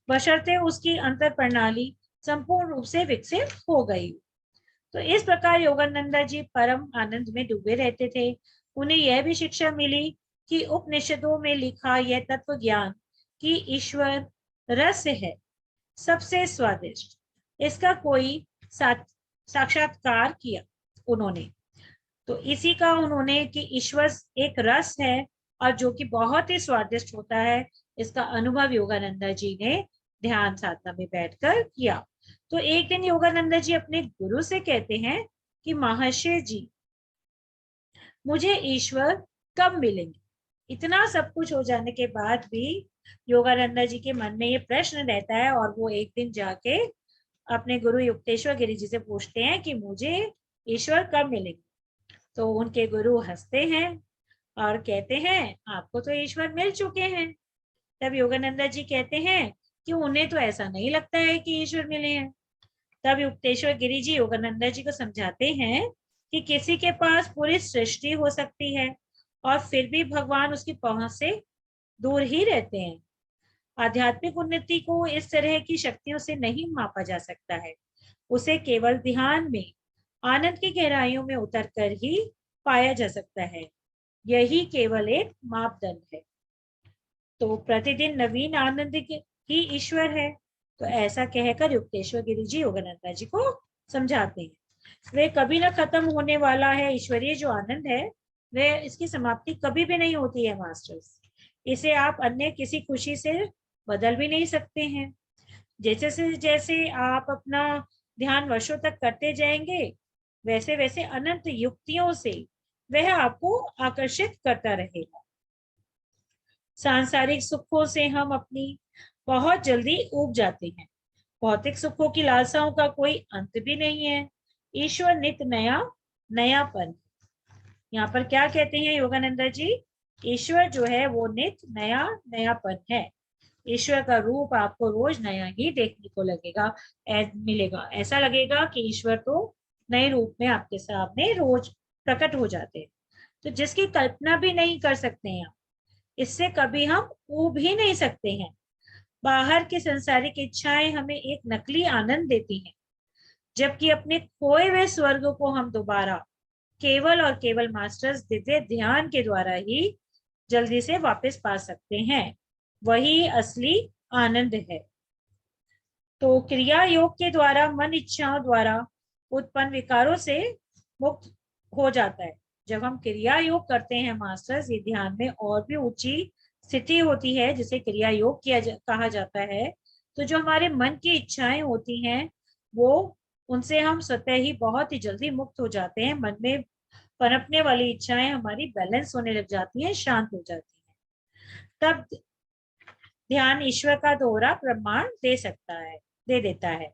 E: बशर्ते उसकी अंतर प्रणाली संपूर्ण रूप से विकसित हो गई। तो इस प्रकार योगानंद जी परम आनंद में डूबे रहते थे। उन्हें यह भी शिक्षा मिली कि उपनिषदों में लिखा यह तत्व ज्ञान कि ईश्वर रस है, सबसे स्वादिष्ट, इसका कोई साक्षात्कार किया उन्होंने। तो इसी का उन्होंने कि ईश्वर एक रस है और जो कि बहुत ही स्वादिष्ट होता है, इसका अनुभव योगानंद जी ने ध्यान साधना में बैठकर किया। तो एक दिन योगानंद जी अपने गुरु से कहते हैं कि महर्षि जी, मुझे ईश्वर कब मिलेंगे? इतना सब कुछ हो जाने के बाद भी योगानंद जी के मन में ये प्रश्न रहता है और वो एक दिन जाके अपने गुरु युक्तेश्वर गिरी जी से पूछते हैं कि मुझे ईश्वर कब मिलेंगे? तो उनके गुरु हंसते हैं और कहते हैं आपको तो ईश्वर मिल चुके हैं। तब योगानंद जी कहते हैं कि उन्हें तो ऐसा नहीं लगता है कि ईश्वर मिले हैं। तब युक्तेश्वर गिरी जी योगानंद जी को समझाते हैं कि किसी के पास पूरी सृष्टि हो सकती है और फिर भी भगवान उसकी पहुंच से दूर ही रहते हैं। आध्यात्मिक उन्नति को इस तरह की शक्तियों से नहीं मापा जा सकता है, उसे केवल ध्यान में आनंद की गहराइयों में उतरकर ही पाया जा सकता है। यही केवल एक मापदंड है। तो प्रतिदिन नवीन आनंद ही ईश्वर है। तो ऐसा कहकर युक्तेश्वर गिरी जी योगानंद जी को समझाते हैं। वे कभी न खत्म होने वाला है ईश्वरीय जो आनंद है, वह इसकी समाप्ति कभी भी नहीं होती है मास्टर्स। इसे आप अन्य किसी खुशी से बदल भी नहीं सकते हैं। जैसे से जैसे आप अपना ध्यान वर्षों तक करते जाएंगे, वैसे वैसे अनंत युक्तियों से वह आपको आकर्षित करता रहेगा। सांसारिक सुखों से हम अपनी बहुत जल्दी ऊब जाते हैं। भौतिक सुखों की लालसाओं का कोई अंत भी नहीं है। ईश्वर नित्य नया नयापन। यहाँ पर क्या कहते हैं योगानंदा जी? ईश्वर जो है वो नित्य नया नयापन है। ईश्वर का रूप आपको रोज नया ही देखने को लगेगा, मिलेगा। ऐसा लगेगा कि ईश्वर तो नए रूप में आपके सामने रोज प्रकट हो जाते हैं, तो जिसकी कल्पना भी नहीं कर सकते हैं। इससे कभी हम ऊब ही नहीं सकते हैं। बाहर की संसारिक इच्छाएं हमें एक नकली आनंद देती हैं, जबकि अपने खोए हुए स्वर्ग को हम दोबारा केवल और केवल मास्टर्स दिव्य ध्यान के द्वारा ही जल्दी से वापस पा सकते हैं। वही असली आनंद है। तो क्रिया योग के द्वारा मन इच्छाओं द्वारा उत्पन्न विकारों से मुक्त हो जाता है। जब हम क्रिया योग करते हैं मास्टर्स, ये ध्यान में और भी ऊंची स्थिति होती है जिसे क्रिया योग कहा जाता है। तो जो हमारे मन की इच्छाएं होती हैं, वो उनसे हम स्वतः ही बहुत ही जल्दी मुक्त हो जाते हैं। मन में पनपने वाली इच्छाएं हमारी बैलेंस होने लग जाती हैं, शांत हो जाती हैं। तब ध्यान ईश्वर का दोहरा प्रमाण दे देता है।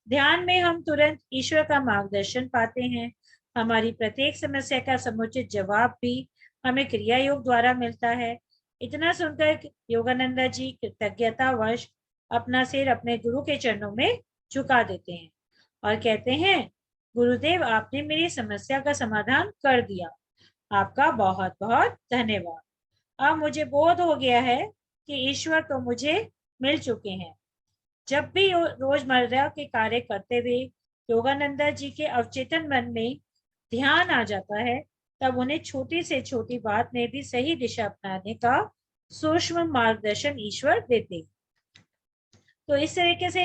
E: ध्यान में हम तुरंत ईश्वर का मार्गदर्शन पाते हैं। हमारी प्रत्येक समस्या का समुचित जवाब भी हमें क्रिया योग द्वारा मिलता है। इतना सुनकर योगानंदा जी कृतज्ञतावश अपना सिर अपने गुरु के चरणों में झुका देते हैं और कहते हैं, गुरुदेव, आपने मेरी समस्या का समाधान कर दिया। आपका बहुत बहुत धन्यवाद। अब मुझे बोध हो गया है कि ईश्वर तो मुझे मिल चुके हैं। जब भी रोजमर्रा के कार्य करते हुए योगानंदा जी के अवचेतन मन में ध्यान आ जाता है, तब उन्हें छोटी से छोटी बात में भी सही दिशा अपनाने का सूक्ष्म मार्गदर्शन ईश्वर देते हैं। तो इस तरीके से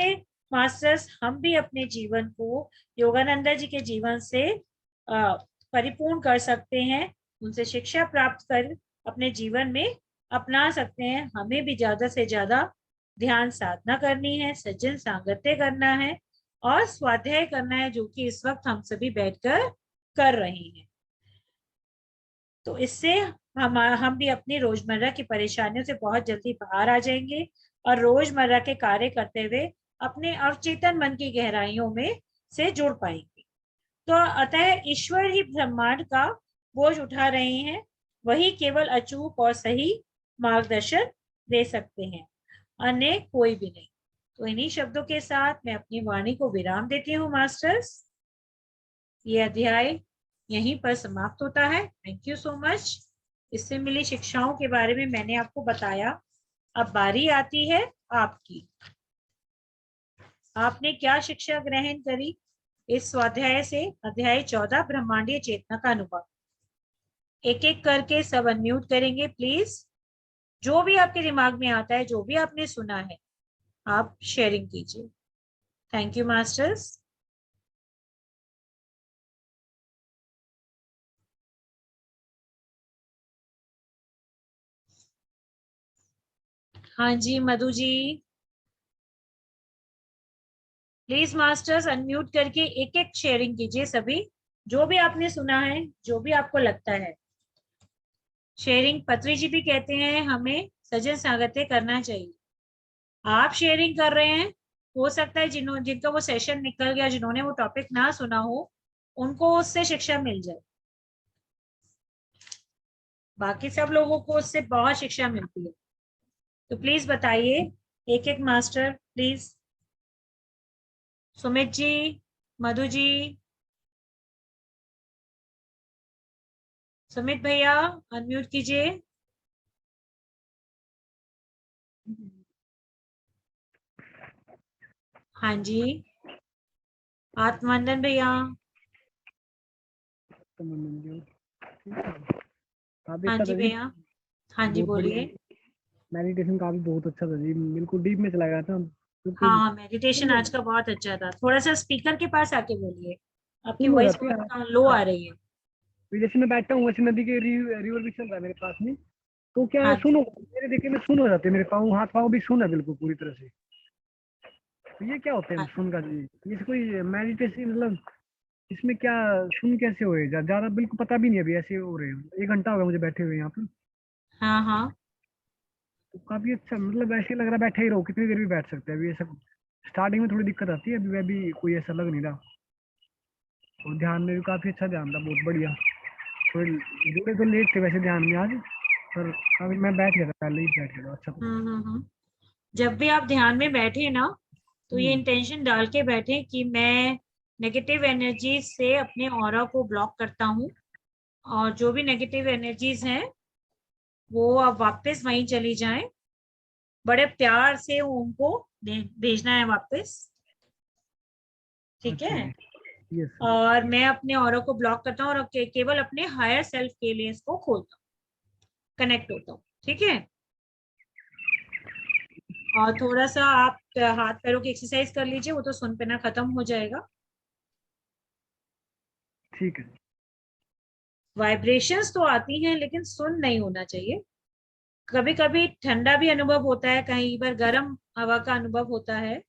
E: मास्टर्स, हम भी अपने जीवन को योगानंदा जी के जीवन से परिपूर्ण कर सकते हैं। उनसे शिक्षा प्राप्त कर अपने जीवन में अपना सकते हैं। हमें भी ज्यादा से ज्यादा ध्यान साधना करनी है, सज्जन सांगत्य करना है और स्वाध्याय करना है, जो कि इस वक्त हम सभी बैठकर कर रहे हैं। तो इससे हम भी अपनी रोजमर्रा की परेशानियों से बहुत जल्दी बाहर आ जाएंगे और रोजमर्रा के कार्य करते हुए अपने अवचेतन मन की गहराइयों में से जुड़ पाएंगे। तो अतः ईश्वर ही ब्रह्मांड का बोझ उठा रहे हैं। वही केवल अचूक और सही मार्गदर्शन दे सकते हैं, अन्य कोई भी नहीं। तो इन्हीं शब्दों के साथ मैं अपनी वाणी को विराम देती हूँ मास्टर्स। ये अध्याय यहीं पर समाप्त होता है। Thank you so much. इससे मिली शिक्षाओं के बारे में मैंने आपको बताया। अब बारी आती है आपकी। आपने क्या शिक्षा ग्रहण करी इस स्वाध्याय से? अध्याय 14 ब्रह्मांडीय चेतना का अनुभव। एक एक करके सब अनम्यूट करेंगे प्लीज। जो भी आपके दिमाग में आता है, जो भी आपने सुना है, आप शेयरिंग कीजिए। Thank you masters. हाँ जी Madhu ji, please masters unmute करके एक एक शेयरिंग कीजिए सभी, जो भी आपने सुना है, जो भी आपको लगता है। शेयरिंग पत्री जी भी कहते हैं हमें सजन सांगत्य करना चाहिए। आप शेयरिंग कर रहे हैं, हो सकता है जिनका वो सेशन निकल गया, जिन्होंने वो टॉपिक ना सुना हो, उनको उससे शिक्षा मिल जाए। बाकी सब लोगों को उससे बहुत शिक्षा मिलती है। तो प्लीज बताइए एक एक मास्टर प्लीज। सुमित जी, मधु जी, सुमित भैया अनम्यूट कीजिए। हाँ जी, आत्मवंदन भैया। हाँ जी भैया, हाँ जी बोलिए।
F: मेडिटेशन काफी बहुत अच्छा था जी, बिल्कुल डीप में चला गया था। बिल्कुल
E: हाँ, मेडिटेशन आज का बहुत अच्छा था। थोड़ा सा स्पीकर के पास आके बोलिए, आपकी
F: सुन हो
E: वॉइस
F: जाती है।
E: बहुत लो आ रही है।
F: फिर जैसे मैं बैठता हूँ वैसे नदी के रिवर भी चल रहा है मेरे पास में, तो क्या है
E: हाँ
F: सुन
E: जी।
F: हो, मेरे देखने में सुन हो जाते हैं, मेरे पाँव हाथ पाँव भी सुन है बिल्कुल पूरी तरह से। तो ये क्या होता है
E: हाँ,
F: सुन का जी, ये कोई मेडिटेशन मतलब इसमें क्या सुन कैसे हुए ज्यादा बिल्कुल पता भी नहीं, अभी ऐसे हो रहे हैं, 1 घंटा हो गया मुझे बैठे हुए यहाँ पर।
E: हाँ, हाँ।
F: तो काफी अच्छा, मतलब ऐसे लग रहा है बैठे ही रहो, कितनी देर भी बैठ सकते हैं अभी। ये सब स्टार्टिंग में थोड़ी दिक्कत आती है, अभी मैं भी कोई ऐसा लग नहीं रहा। और ध्यान में भी काफी अच्छा ध्यान था, बहुत बढ़िया। थोड़े जुड़े तो लेट थे वैसे ध्यान में आज, पर काफी मैं बैठ गया था, पहले ही बैठ गया था अच्छा था।
E: जब भी आप ध्यान में बैठे ना, तो ये
F: हम्म,
E: इंटेंशन डाल के बैठे कि मैं नेगेटिव एनर्जी से अपने ऑरा को ब्लॉक करता हूँ, और जो भी नेगेटिव एनर्जीज हैं वो अब वापस वहीं चली जाएं। बड़े प्यार से उनको भेजना है वापस, ठीक
F: अच्छा
E: है।
F: जी, यस।
E: और मैं अपने ऑरा को ब्लॉक करता हूँ और केवल अपने हायर सेल्फ के लिए इसको खोलता हूँ, कनेक्ट होता हूँ, ठीक है। और थोड़ा सा आप हाथ पैरों की एक्सरसाइज कर लीजिए, वो तो सुन पैना खत्म हो जाएगा।
F: ठीक है।
E: वाइब्रेशंस तो आती हैं लेकिन सुन नहीं होना चाहिए। कभी कभी ठंडा भी अनुभव होता है, कई बार गर्म हवा का अनुभव होता है,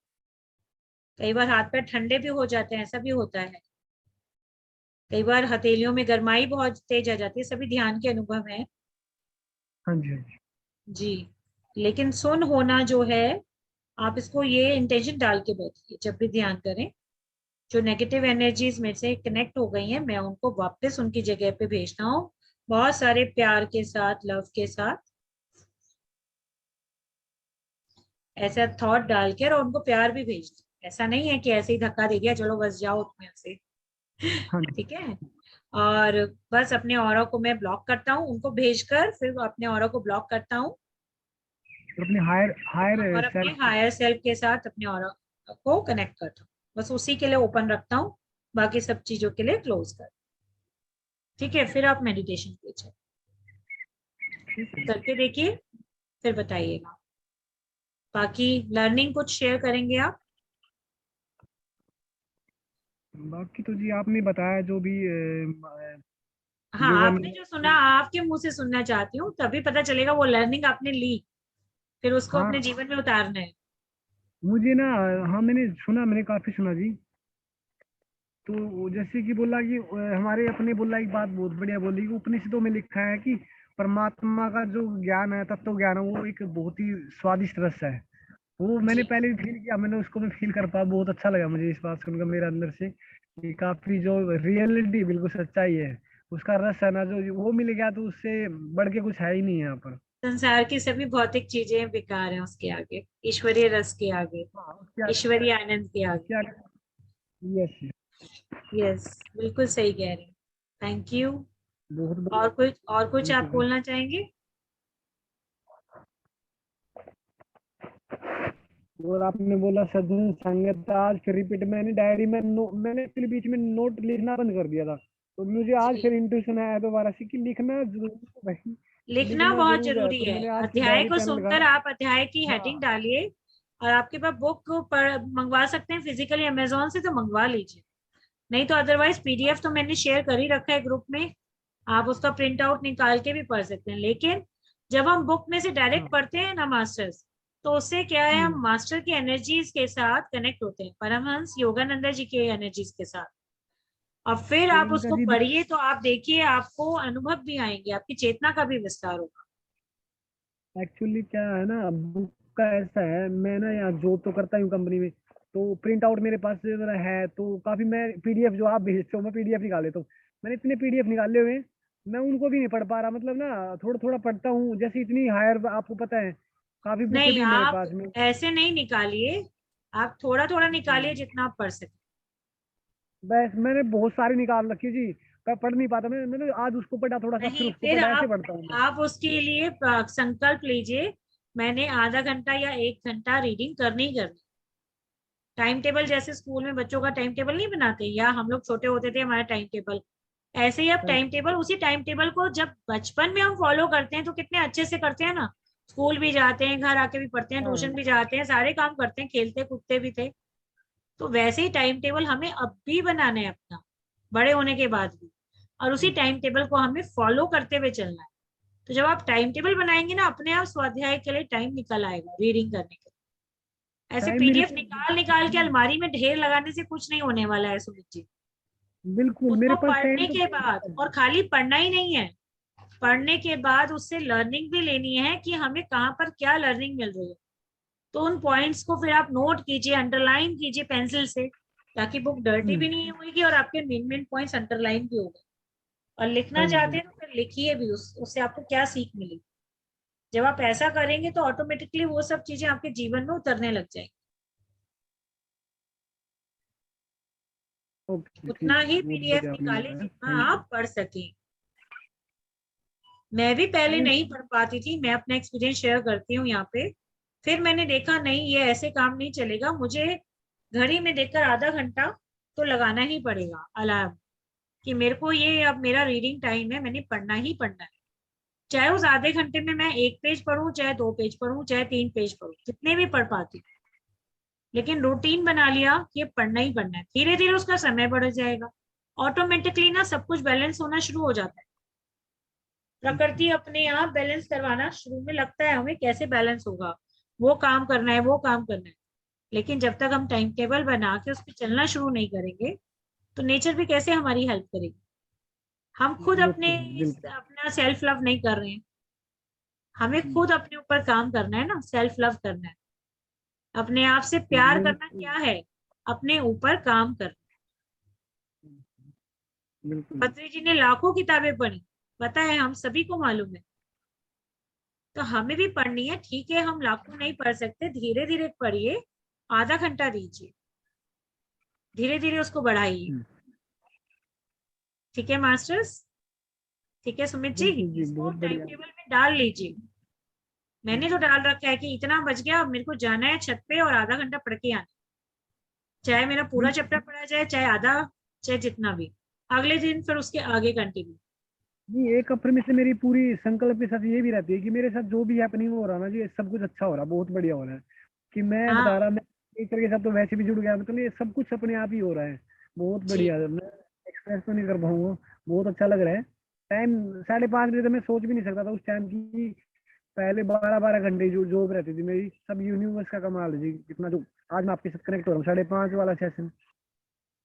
E: कई बार हाथ पैर ठंडे भी हो जाते हैं, ऐसा भी होता है। कई बार हथेलियों में गर्माई बहुत तेज आ जाती है, सभी ध्यान के अनुभव हैं
F: हाँ जी, हाँ जी।
E: जी। लेकिन सुन होना जो है, आप इसको ये इंटेंशन डाल के बैठिए जब भी ध्यान करें, जो नेगेटिव एनर्जीज मेरे से कनेक्ट हो गई हैं मैं उनको वापस उनकी जगह पे भेजना हूँ, बहुत सारे प्यार के साथ, लव के साथ, ऐसा थॉट डाल के, और उनको प्यार भी भेज दो। ऐसा नहीं है कि ऐसे ही धक्का दे दिया चलो बस जाओ तुम यहाँ से,
F: हाँ जी।
E: ठीक है। और बस अपने ऑरा को मैं ब्लॉक करता हूँ, उनको भेजकर फिर अपने ऑरा को ब्लॉक करता हूँ,
F: और अपने हायर हायर
E: और अपने
F: सेल्फ।
E: हायर सेल्फ के साथ अपने ऑरा को कनेक्ट करता हूँ। बस उसी के लिए ओपन रखता हूँ, बाकी सब चीजों के लिए क्लोज कर, ठीक है। फिर आप मेडिटेशन कीजिए, करके देखिए, फिर बताइएगा। बाकी लर्निंग कुछ शेयर करेंगे आप?
F: बाकी तो जी आपने बताया जो भी
E: हाँ,
F: योगा में।
E: आपने जो सुना आपके मुंह से सुनना चाहती हूँ, तभी पता चलेगा वो लर्निंग आपने ली, फिर उसको
F: हाँ
E: अपने जीवन में उतारना है।
F: मुझे ना, हाँ मैंने सुना, मैंने काफी सुना जी। तो वो जैसे कि बोला कि हमारे अपने बोला एक बात बहुत बढ़िया बोली कि उपनिषदों में लिखा है कि परमात्मा का जो ज्ञान है, तत्व ज्ञान है, वो एक बहुत ही स्वादिष्ट रस है। वो मैंने
E: जी,
F: पहले भी फील किया, मैंने उसको भी फील कर पाया, बहुत अच्छा लगा मुझे इस बात सुनकर मेरे अंदर से कि काफी जो रियलिटी बिल्कुल सच्चाई है, उसका रस है ना, जो वो मिल गया तो उससे बढ़ के कुछ है ही नहीं यहाँ पर।
E: संसार की सभी भौतिक चीजें बेकार हैं उसके आगे, ईश्वरीय रस के आगे,
F: हाँ
E: ईश्वरीय आनंद के आगे।
F: क्या। यस।
E: यस, बिल्कुल सही कह रहे हैं। Thank you.
F: बहुत
E: और
F: बढ़िया।
E: कुछ आप
F: बिल्कुल।
E: बोलना चाहेंगे?
F: और आपने बोला सज्जन संगत, आज फिर रिपीट, मैंने डायरी में मैंने फिर बीच में नोट लिखना बंद कर दिया था, तो मुझे आज
E: जी,
F: फिर इंट्यूशन आया दोबारा से कि लिखना जरूर है भाई।
E: लिखना
F: लिखना
E: बहुत
F: जरूर है,
E: जरूरी
F: तो
E: है।
F: मैंने आज फिर
E: अध्याय
F: डायरी
E: को
F: पेन
E: सुनकर
F: लगाया।
E: आप अध्याय की हेडिंग
F: हाँ।
E: डालिए, और आपके पास बुक पढ़ मंगवा सकते हैं फिजिकली अमेजोन से, तो मंगवा लीजिए। नहीं तो अदरवाइज पीडीएफ तो मैंने शेयर कर ही रखा है ग्रुप में, आप उसका प्रिंट आउट निकाल के भी पढ़ सकते हैं। लेकिन जब हम बुक में से डायरेक्ट
F: हाँ।
E: पढ़ते हैं ना मास्टर्स, तो उससे क्या है, हम
F: हम्म,
E: मास्टर की एनर्जीज के साथ कनेक्ट होते हैं, परमहंस योगानंद जी के एनर्जीज के साथ। और फिर
F: तो
E: आप
F: उनका
E: उसको
F: जी
E: पढ़िए तो आप देखिए आपको अनुभव भी आएंगे, आपकी चेतना का भी विस्तार होगा।
F: एक्चुअली क्या है ना, बुक का ऐसा है, मैं ना यहाँ जॉब तो करता हूँ कंपनी में, तो प्रिंट आउट मेरे पास है, तो काफी मैं पीडीएफ जो आप भेजते हो मैं पीडीएफ निकाल लेता हूँ। मैंने इतने पीडीएफ निकाले हुए हैं, मैं उनको भी नहीं पढ़ पा रहा, मतलब ना थोड़ा थोड़ा पढ़ता हूँ, जैसे इतनी हायर आपको पता है, काफी बुक
E: नहीं,
F: भी है मेरे
E: आप
F: पास में।
E: ऐसे नहीं निकालिए, आप थोड़ा थोड़ा निकालिए
F: हम्म,
E: जितना आप पढ़ सके।
F: बस मैंने बहुत सारी निकाल रखी जी, मैं पढ़ नहीं पाता, मैंने आज उसको पढ़ा थोड़ा सा, फिर
E: नहीं,
F: उसको
E: फिर
F: पढ़ा, ऐसे पढ़ता हूँ मैं।
E: आप उसके लिए संकल्प लीजिए, मैंने आधा घंटा या 1 घंटा रीडिंग करनी ही करनी। टाइम टेबल जैसे स्कूल में बच्चों का टाइम टेबल नहीं बनाते, या हम लोग छोटे होते थे हमारा टाइम टेबल, ऐसे ही अब
F: हाँ
E: टाइम टेबल, उसी टाइम टेबल को जब बचपन में हम फॉलो करते हैं तो कितने अच्छे से करते हैं ना, स्कूल भी जाते हैं, घर आके भी पढ़ते हैं, ट्यूशन भी जाते हैं, सारे काम करते हैं, खेलते कूदते भी थे। तो वैसे ही टाइम टेबल हमें अब भी बनाना है अपना, बड़े होने के बाद भी, और उसी टाइम टेबल को हमें फॉलो करते हुए चलना है। तो जब आप टाइम टेबल बनाएंगे ना, अपने आप स्वाध्याय के लिए टाइम निकल आएगा, रीडिंग करने के लिए। ऐसे
F: टाइम मेरे
E: पीडीएफ निकाल निकाल के अलमारी में ढेर लगाने से कुछ नहीं होने वाला है सुमित जी।
F: बिल्कुल मेरे
E: उसको
F: पास टाइम
E: पढ़ने
F: तो
E: के बाद, और खाली पढ़ना ही नहीं है, पढ़ने के बाद उससे लर्निंग भी लेनी है कि हमें कहाँ पर क्या लर्निंग मिल रही है। तो उन पॉइंट्स को फिर आप नोट कीजिए, अंडरलाइन कीजिए पेंसिल से, ताकि बुक डर्टी भी नहीं होगी और आपके मेन मेन पॉइंट्स अंडरलाइन भी हो गए। और लिखना
F: हाँ जी।
E: चाहते हैं तो फिर लिखिए भी, उससे आपको क्या सीख मिली। जब आप ऐसा करेंगे तो ऑटोमेटिकली वो सब चीजें आपके जीवन में उतरने लग जाएंगी।
F: ओके,
E: उतना
F: ठीक है,
E: ही
F: बहुत
E: पीडीएफ
F: बढ़िया आपने
E: निकालें
F: बताया,
E: जितना
F: थैंक
E: आप पढ़ सकें। मैं भी पहले
F: यू।
E: नहीं पढ़ पाती थी, मैं अपना एक्सपीरियंस शेयर करती हूँ यहाँ पे। फिर मैंने देखा नहीं, ये ऐसे काम नहीं चलेगा, मुझे घड़ी में देखकर आधा घंटा तो लगाना ही पड़ेगा अलार्म, कि मेरे को ये अब मेरा रीडिंग टाइम है, मैंने पढ़ना ही पढ़ना है। चाहे उस आधे घंटे में मैं 1 पेज पढूं, चाहे 2 पेज पढूं, चाहे 3 पेज पढूं, जितने भी पढ़ पाती, लेकिन रूटीन बना लिया कि ये पढ़ना ही पढ़ना है। धीरे धीरे उसका समय बढ़ जाएगा, ऑटोमेटिकली ना सब कुछ बैलेंस होना शुरू हो जाता है। प्रकृति अपने आप बैलेंस करवाना, शुरू में लगता है हमें कैसे बैलेंस होगा, वो काम करना है, वो काम करना है, लेकिन जब तक हम टाइम टेबल बना के उस पर चलना शुरू नहीं करेंगे तो नेचर भी कैसे हमारी हेल्प करेगी। हम खुद
F: वो
E: अपने
F: तो है, बिल्कुल।
E: अपना सेल्फ लव नहीं कर रहे हैं, हमें खुद अपने ऊपर काम करना है ना, सेल्फ लव करना है। अपने आप से प्यार करना
F: बिल्कुल
E: क्या है, अपने ऊपर काम करना।
F: बिल्कुल।
E: पत्री जी ने लाखों किताबें पढ़ी, पता है, हम सभी को मालूम है। तो हमें भी पढ़नी है, ठीक है, हम लाखों नहीं पढ़ सकते, धीरे धीरे पढ़िए, आधा घंटा दीजिए, धीरे धीरे उसको बढ़ाइए। ठीक है मास्टर्स, ठीक है सुमित जी,
F: बिल्कुल जी,
E: इसको
F: बहुत
E: टाइम
F: बढ़िया।
E: टेबल में डाल लीजिए। मैंने तो डाल रखा है कि इतना बच गया, अब मेरे को जाना है छत पे और आधा घंटा पढ़ के आना, चाहे मेरा पूरा चैप्टर पढ़ा जाए, चाहे आधा, चाहे जितना भी, अगले दिन फिर उसके आगे कंटिन्यू।
F: जी, एक अप्रैल से मेरी पूरी संकल्प के साथ ये भी रहती है कि मेरे साथ जो भी हैपनिंग हो रहा है ना जी, सब कुछ अच्छा हो रहा है, बहुत बढ़िया हो रहा है। कि मैं बता
E: हाँ
F: रहा, मैं टीचर के साथ तो वैसे भी जुड़ गया, मतलब ये सब कुछ अपने आप ही हो रहा है, बहुत
E: जी,
F: बढ़िया। मैं एक्सप्रेस तो नहीं कर पाऊंगा, बहुत अच्छा लग रहा है। टाइम 5:30 बजे तो मैं सोच भी नहीं सकता था उस टाइम की। पहले 12-12 घंटे जो जॉब रहती थी मेरी, सब यूनिवर्स का कमाल है जी, कितना जो आज मैं आपके साथ कनेक्ट हो रहा हूँ 5:30 वाला सेशन,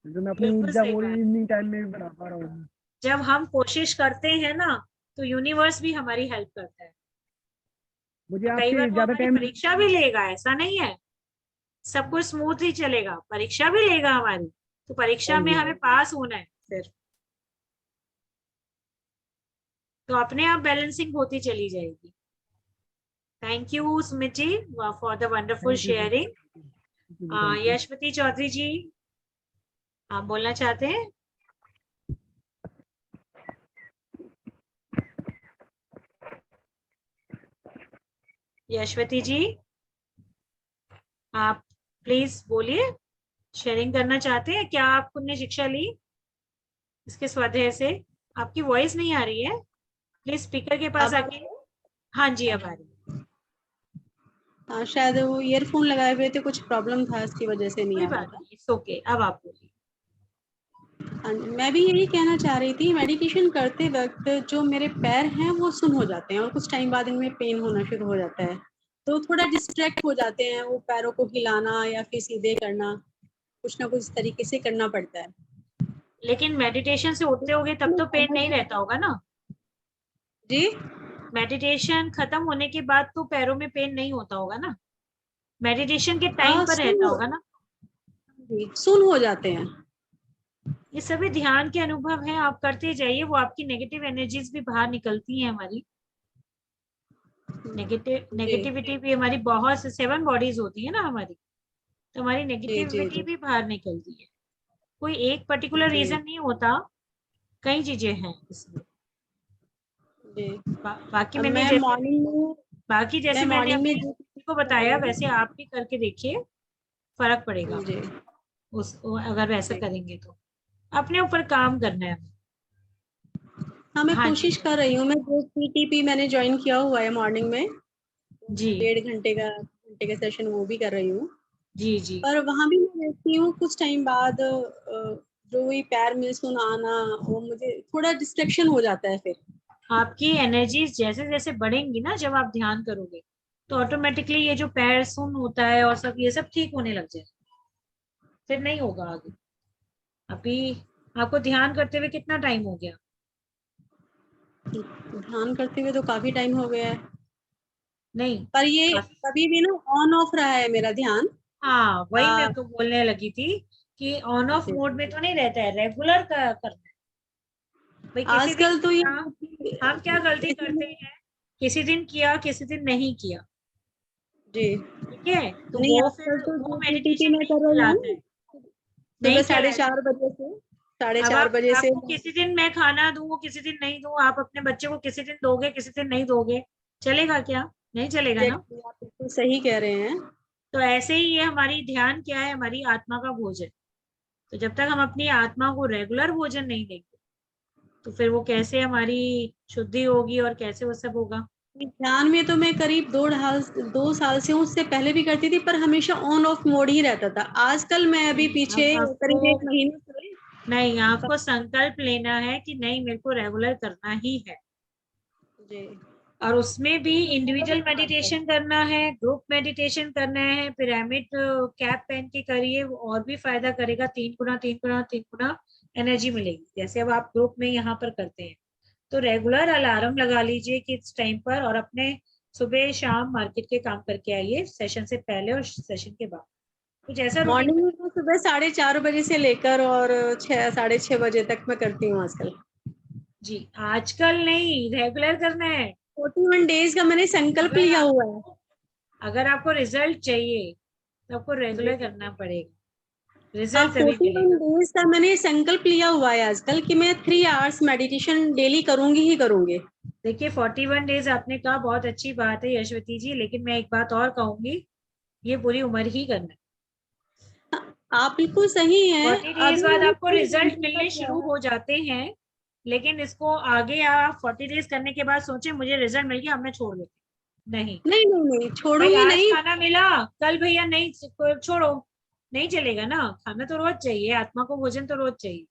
F: जो मैं अपनी
E: बिल्कुल
F: ऊर्जा
E: सही
F: को
E: बात।
F: इवनिंग टाइम में भी बढ़ा पा रहा हूँ।
E: जब हम कोशिश करते हैं ना, तो यूनिवर्स भी हमारी हेल्प करता है।
F: मुझे
E: और कई बार
F: आपसे
E: वो
F: ज्यादा
E: हमारी
F: टाइम।
E: परीक्षा भी लेगा, ऐसा नहीं है सब कुछ स्मूथ ही चलेगा, परीक्षा भी लेगा हमारी, तो
F: हाँ
E: परीक्षा में
F: जी।
E: हमें पास होना है फिर, तो अपने आप बैलेंसिंग होती चली जाएगी। Thank you Sumit ji for the wonderful
F: thank you जी,
E: sharing.
F: Thank you.
E: Yashwati Chaudhary ji, आप बोलना चाहते हैं? यशवती जी, आप प्लीज बोलिए, शेयरिंग करना चाहते हैं क्या? आपने शिक्षा ली इसके स्वाध्याय से? आपकी वॉइस नहीं आ रही है, प्लीज स्पीकर के पास
G: अब
E: आके। हाँ जी, अब आ रही है।
G: शायद वो ईयरफोन लगाए हुए थे, कुछ प्रॉब्लम था, इसकी वजह से नहीं
E: कोई
G: आ रहा
E: बात
G: था।
E: नहीं, इट्स ओके, अब आप बोलिए।
G: हाँ जी, मैं भी यही कहना चाह रही थी, मेडिटेशन करते वक्त जो मेरे पैर हैं वो सुन हो जाते हैं और कुछ टाइम बाद इनमें पेन होना शुरू हो जाता है, तो थोड़ा डिस्ट्रैक्ट हो जाते हैं, वो पैरों को हिलाना या फिर सीधे करना, कुछ ना कुछ तरीके से करना पड़ता है।
E: लेकिन मेडिटेशन से उठते होगे तब तो पेन नहीं रहता होगा ना?
G: जी
E: मेडिटेशन खत्म होने के बाद तो पैरों में पेन नहीं होता होगा ना? मेडिटेशन के टाइम पर रहता होगा ना?
G: सुन हो जाते हैं।
E: ये सभी ध्यान के अनुभव हैं, आप करते जाइए, वो आपकी नेगेटिव एनर्जीज भी बाहर निकलती हैं हमारी। नेगेटिविटी भी हमारी, बहुत से 7 बॉडीज होती है ना हमारी, तो हमारी
G: जी जी
E: नेगेटिविटी
G: जी
E: भी बाहर निकलती है। कोई एक पर्टिकुलर
G: जी
E: रीजन नहीं होता, कई चीजें हैं इसमें।
G: जी।
E: बाकी
G: अब
E: मैंने
G: मैं
E: जैसे
G: मॉर्निंग में
E: बाकी जैसे मैंने
G: जो
E: अपनी किसी को बताया, वैसे आप भी करके देखिए, फर्क पड़ेगा
G: जी
E: उस अगर वैसा
G: जी
E: करेंगे तो। अपने ऊपर काम करना है।
G: हाँ, मैं
E: हाँ जी,
G: कोशिश कर रही हूँ। मैं जो पीटीपी मैंने ज्वाइन किया हुआ है मॉर्निंग में,
E: जी
G: 1.5 घंटे का सेशन वो भी कर रही हूँ।
E: जी जी
G: पर वहां भी मैं देखती हूँ कुछ टाइम बाद जो वही पैर में सुन आना, वो मुझे थोड़ा डिस्ट्रैक्शन हो जाता है फिर।
E: आपकी एनर्जीज जैसे जैसे बढ़ेंगी ना जब आप ध्यान करोगे, तो ऑटोमेटिकली ये जो पैर सुन होता है और सब ये सब ठीक होने लग जाए, फिर नहीं होगा आगे। अभी आपको ध्यान करते हुए कितना टाइम हो गया?
G: ध्यान करते हुए तो काफी टाइम हो गया है,
E: नहीं
G: पर ये
E: काफी।
G: कभी भी ना ऑन ऑफ रहा है मेरा ध्यान।
E: हाँ वही
G: आ,
E: मैं तो बोलने लगी थी कि ऑन ऑफ
G: जी।
E: मोड में तो नहीं रहता है, रेगुलर करना है। भाई किसी दिन
G: आजकल तो ये
E: किया, हम क्या गलती करते हैं, किसी दिन किया किसी दिन नहीं किया,
G: जी
E: ठीक है, तो
G: नहीं,
E: वो
G: आजकल
E: फिर
G: तो
E: वो
G: जो पीटीपी
E: मेडिटेशन
G: मैं
E: नहीं
G: कर रही
E: कहलाता है।
G: हूँ सुबह
E: नहीं
G: साढ़े
E: कहलाता।
G: चार बजे से साढ़े
E: अब
G: चार
E: आप
G: बजे से
E: आपको किसी दिन मैं खाना दूं किसी दिन नहीं दूं, आप अपने बच्चे को किसी दिन दोगे किसी दिन नहीं दोगे, चलेगा क्या? नहीं चलेगा ना।
G: एग्जैक्टली आप बिल्कुल सही कह रहे हैं।
E: तो ऐसे ही ये हमारी ध्यान क्या है, हमारी आत्मा का भोजन। तो जब तक हम अपनी आत्मा को रेगुलर भोजन नहीं देंगे, तो फिर वो कैसे हमारी शुद्धि होगी और कैसे वो सब होगा।
G: ध्यान में तो मैं करीब 2 साल से हूँ, उससे पहले भी करती थी, पर हमेशा ऑन ऑफ मोड ही रहता था। आजकल मैं अभी
E: अब
G: पीछे करीब
E: आपको
G: 1 महीने से
E: नहीं, आपको संकल्प लेना है कि नहीं मेरे को रेगुलर करना ही है।
G: जी
E: और उसमें भी इंडिविजुअल मेडिटेशन करना है, ग्रुप मेडिटेशन करना है, पिरामिड कैप पहन के करिए, वो और भी फायदा करेगा, 3 गुना 3 गुना 3 गुना एनर्जी मिलेगी। जैसे अब आप ग्रुप में यहाँ पर करते हैं, तो रेगुलर अलार्म लगा लीजिए कि इस टाइम पर, और अपने सुबह शाम मार्केट के काम करके आइए, सेशन से पहले और सेशन के बाद, कुछ ऐसा रूटीन।
G: मॉर्निंग में तो सुबह 4:30 बजे से लेकर और 6 साढ़े 6 बजे तक मैं करती हूँ आजकल।
E: जी आजकल नहीं, रेगुलर करना है।
G: 41 डेज का मैंने संकल्प
E: अगर
G: लिया हुआ है।
E: आपको अगर आपको रिजल्ट चाहिए तो आपको
G: जी
E: रेगुलर करना पड़ेगा,
G: हाँ,
E: रिजल्ट तभी
G: 41
E: मिलेगा।
G: डेज का मैंने संकल्प लिया हुआ है आजकल कि मैं 3 आवर्स मेडिटेशन डेली करूंगी ही करूंगी।
E: देखिए 41 डेज आपने कहा, बहुत अच्छी बात है यशवती जी, लेकिन मैं एक बात और कहूंगी, ये पूरी उम्र ही करना है।
G: आप बिल्कुल सही हैं।
E: 40 डेज
G: अभी
E: बाद
G: मैंने
E: आपको
G: कोई
E: रिजल्ट
G: मेंशन कर
E: मिलने
G: दिया
E: शुरू
G: है।
E: हो जाते हैं, लेकिन इसको आगे आप 40 डेज करने के बाद सोचे मुझे रिजल्ट मिल गया अब मैं छोड़ देती, नहीं।
G: नहीं नहीं नहीं,
E: भाई
G: छोड़ूंगी
E: आज
G: नहीं।
E: खाना मिला, कल भैया नहीं, छोड़ो, नहीं चलेगा ना। खाना तो रोज चाहिए, आत्मा को भोजन तो रोज चाहिए।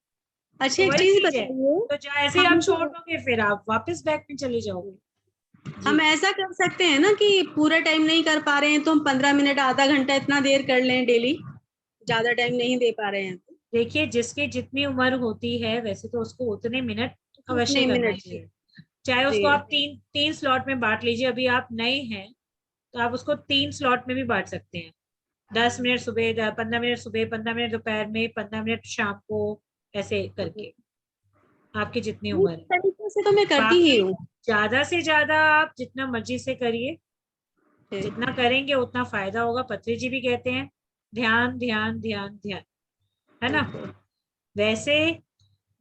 G: अच्छा,
E: तो
G: एक
E: वही
G: चीज
E: चीज है,
G: बताइए।
E: तो जैसे ही आप
G: हम
E: छोड़ दोगे फिर आप वापस बैक में चले जाओगे। जी
G: हम ऐसा कर सकते हैं ना कि पूरा टाइम नहीं कर पा रहे हैं तो हम 15 मिनट आधा घंटा इतना देर कर लें डेली। ज्यादा टाइम नहीं दे पा रहे हैं तो
E: देखिए, जिसकी जितनी उम्र होती है वैसे तो उसको उतने मिनट अवश्य
G: उतने
E: करना
G: मिनट
E: चाहिए। चाहे
G: जी
E: उसको आप तीन तीन स्लॉट में बांट लीजिए, अभी आप नए हैं तो आप उसको 3 स्लॉट में भी बांट सकते हैं। 10 मिनट सुबह, 15 मिनट सुबह, 15 मिनट दोपहर में, 15 मिनट शाम को, ऐसे करके आपकी जितनी
G: इस
E: उम्र है।
G: तरीके से तो मैं करती ही
E: बाकी
G: हूँ।
E: ज्यादा से ज्यादा आप जितना मर्जी से करिए,
G: जी
E: जितना करेंगे उतना फायदा होगा। पत्री जी भी कहते हैं ध्यान ध्यान ध्यान ध्यान, है ना।
G: बिल्कुल
E: वैसे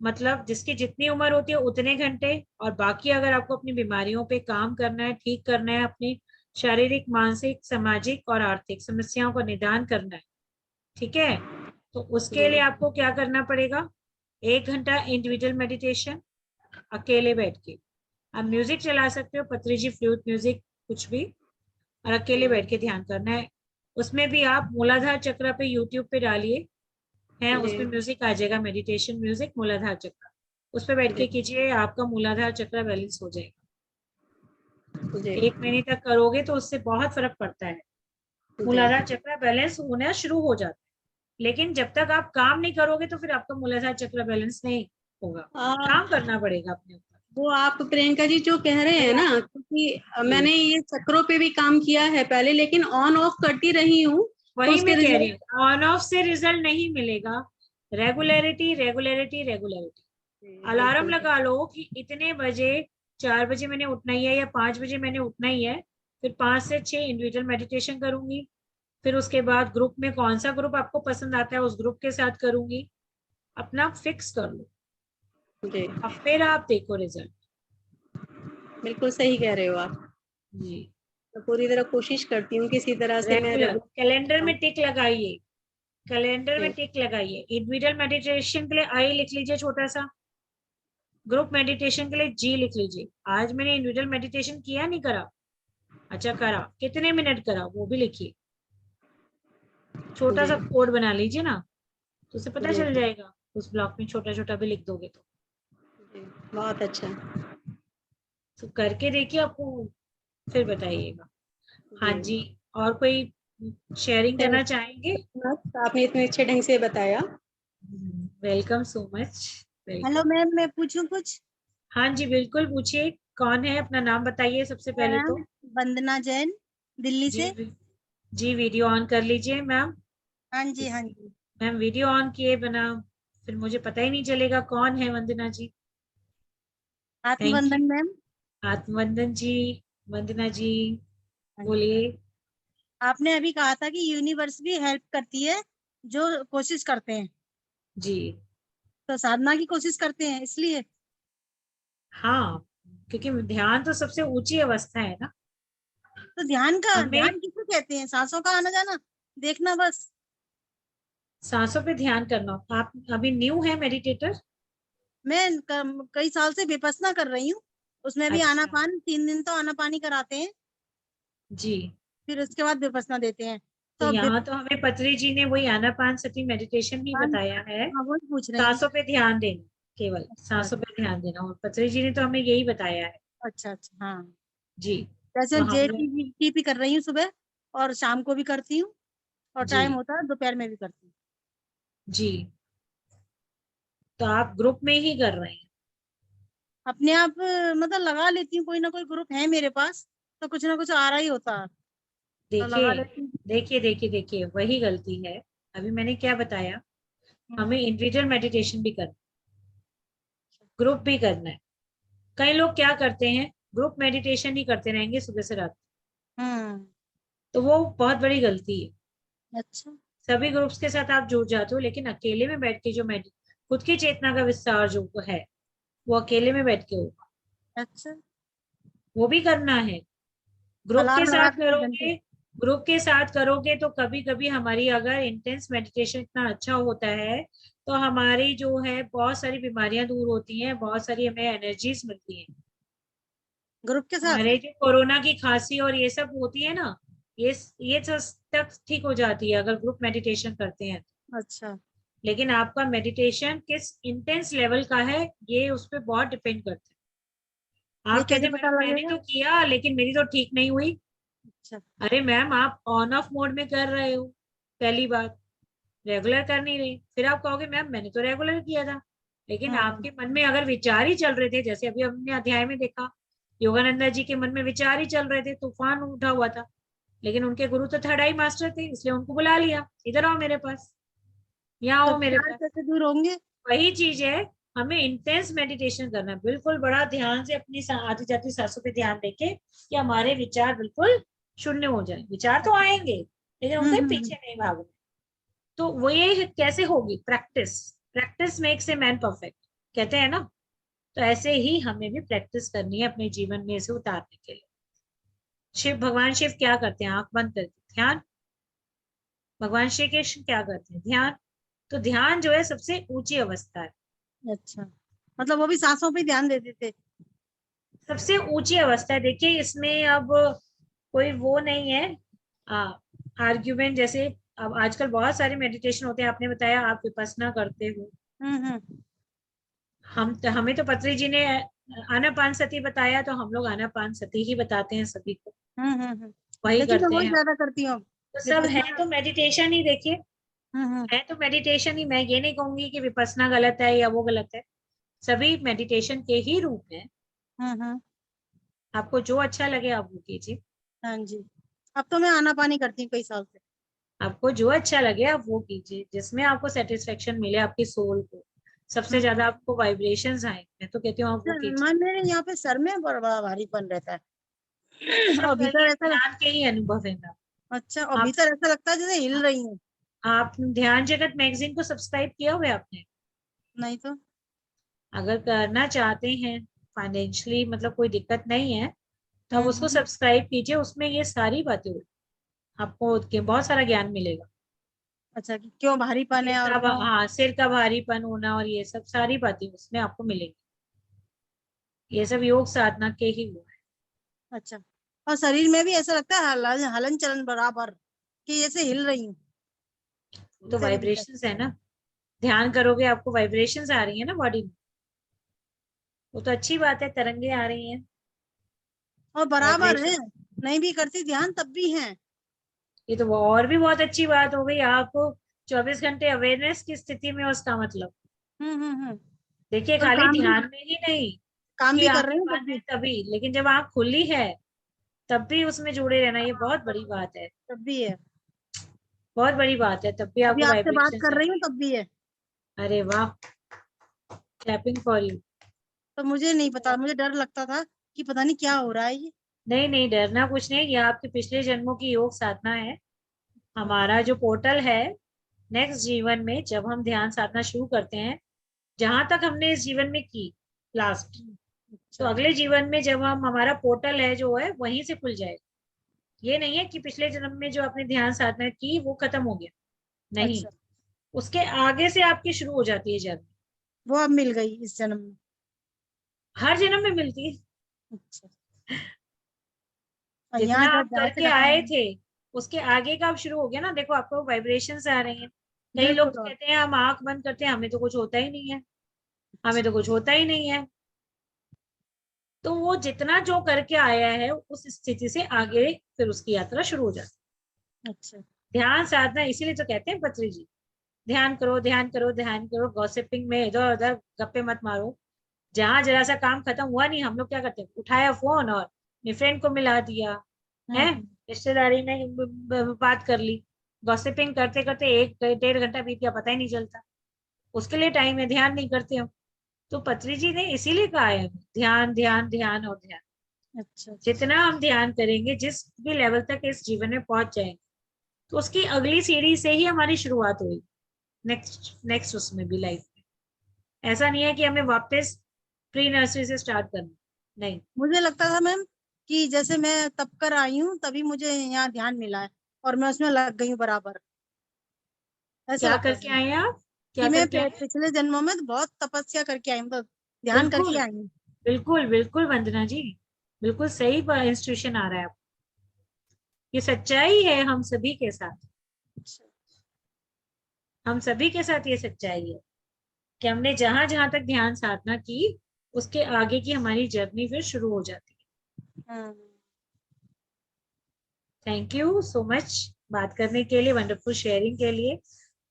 E: मतलब जिसकी जितनी उम्र होती है उतने घंटे, और बाकी अगर आपको अपनी बीमारियों पे काम करना है, ठीक करना है, अपनी शारीरिक मानसिक सामाजिक और आर्थिक समस्याओं का निदान करना है, ठीक है, तो उसके
G: जी
E: लिए आपको क्या करना पड़ेगा, 1 घंटा इंडिविजुअल मेडिटेशन अकेले बैठ के। आप म्यूजिक चला सकते हो, पत्री जी फ्लूट म्यूजिक कुछ भी, और अकेले
G: जी
E: बैठ के ध्यान करना है। उसमें भी आप मूलाधार चक्र पे यूट्यूब पे डालिए, है
G: जी
E: उसमें म्यूजिक आ जाएगा, मेडिटेशन म्यूजिक मूलाधार चक्र, उस पर बैठ के
G: जी
E: कीजिए, आपका मूलाधार चक्र बैलेंस हो जाएगा।
G: जी
E: 1 महीने तक करोगे तो उससे बहुत फर्क पड़ता है,
G: जी
E: मूलाधार चक्र बैलेंस होना शुरू हो जाता है। लेकिन जब तक आप काम नहीं करोगे तो फिर आपका मूलाधार चक्र बैलेंस नहीं होगा, काम करना पड़ेगा अपने ऊपर।
G: वो आप प्रियंका जी जो कह रहे हैं
E: भैया
G: ना, क्योंकि
E: जी,
G: मैंने ये चक्रों पे भी काम किया है पहले, लेकिन ऑन ऑफ करती रही हूँ तो
E: वही
G: उसके
E: मैं कह रही
G: रिजल्ट
E: हूँ, ऑन ऑफ से रिजल्ट नहीं मिलेगा, रेगुलरिटी रेगुलरिटी रेगुलरिटी। अलार्म
G: बिल्कुल
E: लगा लो कि इतने बजे, 4 बजे मैंने उठना ही है या 5 बजे मैंने उठना ही है, फिर 5 से 6 इंडिविजुअल मेडिटेशन करूंगी, फिर उसके बाद ग्रुप में कौन सा ग्रुप आपको पसंद आता है उस ग्रुप के साथ करूंगी, अपना फिक्स कर लो,
G: जी
E: अब फिर आप देखो रिजल्ट।
G: बिल्कुल सही कह रहे हो आप।
E: जी
G: तो पूरी तरह कोशिश करती हूँ किसी तरह से मैं
E: रेगुलर कैलेंडर
G: रेगुलर।
E: में टिक लगाइए, कैलेंडर में
G: जी
E: टिक लगाइए। इंडिविजुअल मेडिटेशन के लिए आई लिख लीजिए छोटा सा, ग्रुप मेडिटेशन के लिए जी लिख लीजिए। आज मैंने इंडिविजुअल मेडिटेशन किया नहीं करा, अच्छा करा, कितने मिनट करा वो भी लिखिए, छोटा सा कोड बना लीजिए ना, तो उसे पता चल जाएगा, उस ब्लॉक में छोटा छोटा भी लिख दोगे तो।
G: बहुत अच्छा।
E: तो करके देखिए, आपको फिर बताइएगा। हाँ जी, और कोई शेयरिंग करना चाहेंगे?
G: आपने इतने अच्छे ढंग से बताया।
E: Welcome so much.
H: Hello ma'am, मैं पूछूं कुछ?
E: हाँ जी बिल्कुल पूछिए, कौन है, अपना नाम बताइए सबसे पहले तो।
H: वंदना जैन, दिल्ली
E: जी
H: से।
E: जी, वीडियो ऑन कर लीजिए मैम।
H: हाँ जी, हाँ जी।
E: मैम वीडियो ऑन किए बिना फिर मुझे पता ही नहीं चलेगा कौन है वंदना जी। थैंक
H: आत्मवंदन
E: यू।
H: मैम।
E: आत्मवंदन जी, वंदना जी बोलिए।
H: आपने अभी कहा था कि यूनिवर्स भी हेल्प करती है जो कोशिश करते हैं,
E: जी
H: तो साधना की कोशिश करते हैं इसलिए।
E: हाँ, क्योंकि ध्यान तो सबसे ऊंची अवस्था है ना।
H: तो ध्यान
E: हमें
H: किसे कहते हैं? सांसों का आना जाना देखना बस।
E: सांसों पे ध्यान करना। आप अभी न्यू है मेडिटेटर?
H: मैं कई साल से विपස්සना कर रही हूँ, उसमें भी
E: अच्छा
H: आनापान 3 दिन तो आनापानी कराते हैं,
E: जी,
H: फिर उसके बाद विपස්සना देते हैं।
E: तो
H: तो
E: यहाँ तो हमें पत्री जी ने वही आनापानसति मेडिटेशन ही
H: विपස්සना,
E: बताया है,
H: हाँ वही पूछ रही हूँ।
E: सांसों पे ध्यान देना, केवल
H: अच्छा
E: सांसों पे ध्यान देना, और पत्री जी ने तो हमें यही बताया है।
H: अच्छा अच्छा, हाँ।
E: जी
H: जैसे
E: तो हम लोग,
H: JTP कर रही हूँ सुबह, और शाम को भी करती हूँ, और
E: जी
H: टाइम होता है दोपहर में भी करती हूँ।
E: जी, तो आप ग्रुप में ही कर रहे हैं?
H: अपने आप मतलब लगा लेती हूँ, कोई ना कोई ग्रुप है मेरे पास, तो कुछ ना कुछ आ रहा ही होता है, तो लगा
E: देखिए
H: लेती हूँ।
E: देखिए देखिए देखिए, वही गलती है। अभी मैंने क्या बताया, हमें इंडिविजुअल मेडिटेशन भी करना, ग्रुप भी करना है। कई लोग क्या करते हैं, ग्रुप मेडिटेशन ही करते रहेंगे सुबह से रात,
H: हम्म।
E: तो वो बहुत बड़ी गलती है।
H: अच्छा
E: सभी ग्रुप्स के साथ आप जुड़ जाते हो, लेकिन अकेले में बैठ के जो खुद की चेतना का विस्तार जो है, वो अकेले में बैठ के होगा,
H: अच्छा।
E: वो भी करना है। ग्रुप के
H: अलार्म लगा
E: साथ
H: के घंटे।
E: करोगे, ग्रुप के साथ करोगे तो कभी कभी हमारी अगर इंटेंस मेडिटेशन इतना अच्छा होता है, तो हमारी जो है बहुत सारी बीमारियां दूर होती हैं, बहुत सारी हमें एनर्जीज मिलती हैं।
H: ग्रुप के साथ।
E: हमारे जो कोरोना की खांसी और ये सब होती है ना, ये सब तक ठीक हो जाती है अगर ग्रुप मेडिटेशन करते हैं।
H: अच्छा,
E: लेकिन आपका मेडिटेशन किस इंटेंस लेवल का है, ये उस पर बहुत डिपेंड करता है।
H: ये
E: आप कहते
H: कैसे
E: हैं
H: पता
E: मैडम मैंने
H: लगेगा?
E: तो किया लेकिन मेरी तो ठीक नहीं हुई।
H: अच्छा।
E: अरे मैम, आप ऑन ऑफ मोड में कर रहे हो, पहली बात, रेगुलर कर नहीं रहे। फिर आप कहोगे मैम मैंने तो रेगुलर किया था, लेकिन
H: हम्म।
E: आपके मन में अगर विचार ही चल रहे थे, जैसे अभी हमने अध्याय में देखा, योगानंदा जी के मन में विचार ही चल रहे थे, तूफान उठा हुआ था, लेकिन उनके गुरु तो थर्ड आई मास्टर थे, इसलिए उनको बुला लिया, इधर आओ मेरे पास, यहाँ
H: तो
E: आओ मेरे
H: विचार
E: पास।
H: कैसे दूर होंगे?
E: वही चीज है, हमें इंटेंस मेडिटेशन करना है, बिल्कुल बड़ा ध्यान से अपनी आती जाती सांसों पे ध्यान देके कि हमारे विचार बिल्कुल शून्य हो जाए। विचार तो आएंगे लेकिन उनके
H: हम्म।
E: पीछे नहीं भागना। तो वो ये कैसे होगी, practice, practice makes a man perfect, कहते हैं ना। तो ऐसे ही हमें भी प्रैक्टिस करनी है अपने जीवन में इसे उतारने के लिए। शिव भगवान शिव क्या करते हैं, आंख बंद करके ध्यान। भगवान श्री कृष्ण क्या करते हैं, ध्यान। तो ध्यान जो है सबसे ऊंची अवस्था है,
H: अच्छा, मतलब वो भी सांसों पे ध्यान देते थे।
E: सबसे ऊंची अवस्था है। देखिए इसमें अब कोई वो नहीं है आर्ग्यूमेंट, जैसे अब आजकल बहुत सारे मेडिटेशन होते हैं, आपने बताया आप विपස්සना करते हो,
H: हम्म।
E: हमें तो पत्री जी ने आनापान सती बताया, तो हम लोग आनापान सती ही बताते हैं सभी को,
H: हम्म।
E: वही
H: लेकिन मैं
E: करते
H: वही
E: हैं।
H: ज्यादा करती हूँ।
E: तो सब है
H: विपස්සना।
E: तो मेडिटेशन ही, देखिए
H: हम्म।
E: है तो मेडिटेशन ही। मैं ये नहीं कहूंगी कि विपස්සना गलत है या वो गलत है, सभी मेडिटेशन के ही रूप हैं।
H: हम्म।
E: आपको जो अच्छा लगे आप वो कीजिए,
H: हाँ जी। अब तो मैं आनापानी करती हूँ कई साल से।
E: आपको जो अच्छा लगे आप वो कीजिए, जिसमें आपको सेटिस्फेक्शन मिले आपकी सोल को, सबसे ज्यादा
H: हम्म।
E: आपको वाइब्रेशंस आए, मैं तो कहती हूँ आप वो कीजिए।
H: मेरे यहाँ पे सर में बड़ा बड़ा भारीपन रहता
E: ये
H: है,
E: सब
H: और
E: वही
H: भीतर ऐसा।
E: ध्यान के ही अनुभव है मैम।
H: अच्छा, और
E: आप
H: भीतर ऐसा लगता है जैसे हिल रही हूँ।
E: आप ध्यान जगत मैगजीन को सब्सक्राइब किया हुआ है आपने?
H: नहीं तो।
E: अगर करना चाहते हैं, फाइनेंशियली मतलब कोई दिक्कत नहीं है, तो आप उसको
H: हम्म।
E: सब्सक्राइब कीजिए, उसमें ये सारी बातें होगी, आपको बहुत सारा ज्ञान मिलेगा।
H: अच्छा, कि क्यों भारीपन है और क्यों।
E: हाँ, सिर का भारीपन होना और ये सब सारी बातें उसमें आपको मिलेंगी, ये सब योग साधना के ही वो है।
H: अच्छा, और शरीर में भी ऐसा लगता है हलन चलन बराबर कि जैसे हिल रही हूँ।
E: तो वाइब्रेशंस है ना, ध्यान करोगे आपको वाइब्रेशंस आ रही है ना बॉडी में, वो तो अच्छी बात है, तरंगे आ रही हैं
H: और बराबर है,
E: Vibrations।
H: नहीं भी करती ध्यान तब भी है।
E: ये तो और भी बहुत अच्छी बात हो गई, आपको 24 घंटे अवेयरनेस की स्थिति में हो, उसका मतलब। देखिए
H: और
E: खाली ध्यान में ही नहीं
H: काम
E: कि
H: भी कर रही
E: आंखें
H: हूँ
E: बंद है तभी, लेकिन जब आंख खुली है तब भी उसमें जुड़े रहना, ये बहुत बड़ी बात है,
H: तब भी है।
E: बहुत बड़ी बात है, तब भी
H: अभी
E: आपको
H: आपसे बात
E: वाइब्रेशंस
H: कर
E: है।
H: रही हूँ तब भी है।
E: अरे वाह, क्लैपिंग फॉर यू।
H: तो मुझे नहीं पता, मुझे डर लगता था कि पता नहीं क्या हो रहा है ये।
E: नहीं नहीं, डरना कुछ नहीं, ये आपके पिछले जन्मों की योग साधना है। हमारा जो पोर्टल है नेक्स्ट जीवन में, जब हम ध्यान साधना शुरू करते हैं, जहां तक हमने इस जीवन में की लास्ट, तो अगले जीवन में जब हम, हमारा पोर्टल है जो है वहीं से खुल जाएगा। ये नहीं है कि पिछले जन्म में जो आपने ध्यान साधना की वो खत्म हो गया, नहीं,
H: अच्छा,
E: उसके आगे से आपकी शुरू हो जाती है जर्नी।
H: वो अब मिल गई इस जन्म में।
E: हर जन्म में मिलती है,
H: अच्छा, और
E: जितना
H: यहाँ
E: आप
H: जहाँ से
E: करके
H: रखा
E: आए
H: है।
E: थे उसके आगे का अब शुरू हो गया ना। देखो आपको वाइब्रेशंस आ रही हैं, कई लोग
H: बिल्कुल।
E: तो
H: और
E: कहते हैं हम आंख बंद करते हैं हमें तो कुछ होता ही नहीं है, हमें तो कुछ होता ही नहीं है। तो वो जितना जो करके आया है उस स्थिति से आगे फिर उसकी यात्रा शुरू हो जाती है।
H: अच्छा,
E: ध्यान साधना इसीलिए तो कहते हैं पत्री जी, ध्यान करो ध्यान करो ध्यान करो, गॉसिपिंग में इधर उधर गप्पे मत मारो। जहां जरा सा काम खत्म हुआ नहीं, हम लोग क्या करते हैं, उठाया फोन और अपने फ्रेंड को मिला दिया है, रिश्तेदारी में बात कर ली, गॉसिपिंग करते करते 1-1.5 घंटा बीत गया, पता ही नहीं चलता। उसके लिए टाइम है, ध्यान नहीं करते हो। तो पत्री जी ने इसीलिए कहा है ध्यान ध्यान ध्यान और ध्यान।
H: अच्छा,
E: जितना हम ध्यान करेंगे, जिस भी लेवल तक इस जीवन में पहुंच जाएंगे, तो उसकी अगली सीढ़ी से ही हमारी शुरुआत होगी नेक्स्ट नेक्स्ट उसमें भी लाइफ में। ऐसा नहीं है कि हमें वापस प्री नर्सरी से स्टार्ट करना, नहीं।
H: मुझे लगता था मैम कि जैसे मैं तब कर आई हूँ तभी मुझे यहाँ ध्यान मिला है और मैं उसमें लग गई हूँ बराबर, ऐसा
E: क्या
H: लगता
E: करके
H: था
E: आए आप, क्या
H: कि मैं
E: करके आए?
H: पिछले जन्मों में तो बहुत तपस्या करके आई हूँ, तो ध्यान
E: बिल्कुल
H: करके आई हूँ।
E: बिल्कुल बिल्कुल वंदना जी, बिल्कुल सही इंस्टीट्यूशन आ रहा है आपको। ये सच्चाई है हम सभी के साथ, हम सभी के साथ ये सच्चाई है कि हमने जहां जहां तक ध्यान साधना की, उसके आगे की हमारी जर्नी फिर शुरू हो जाती है। थैंक यू सो मच बात करने के लिए, वंडरफुल शेयरिंग के लिए।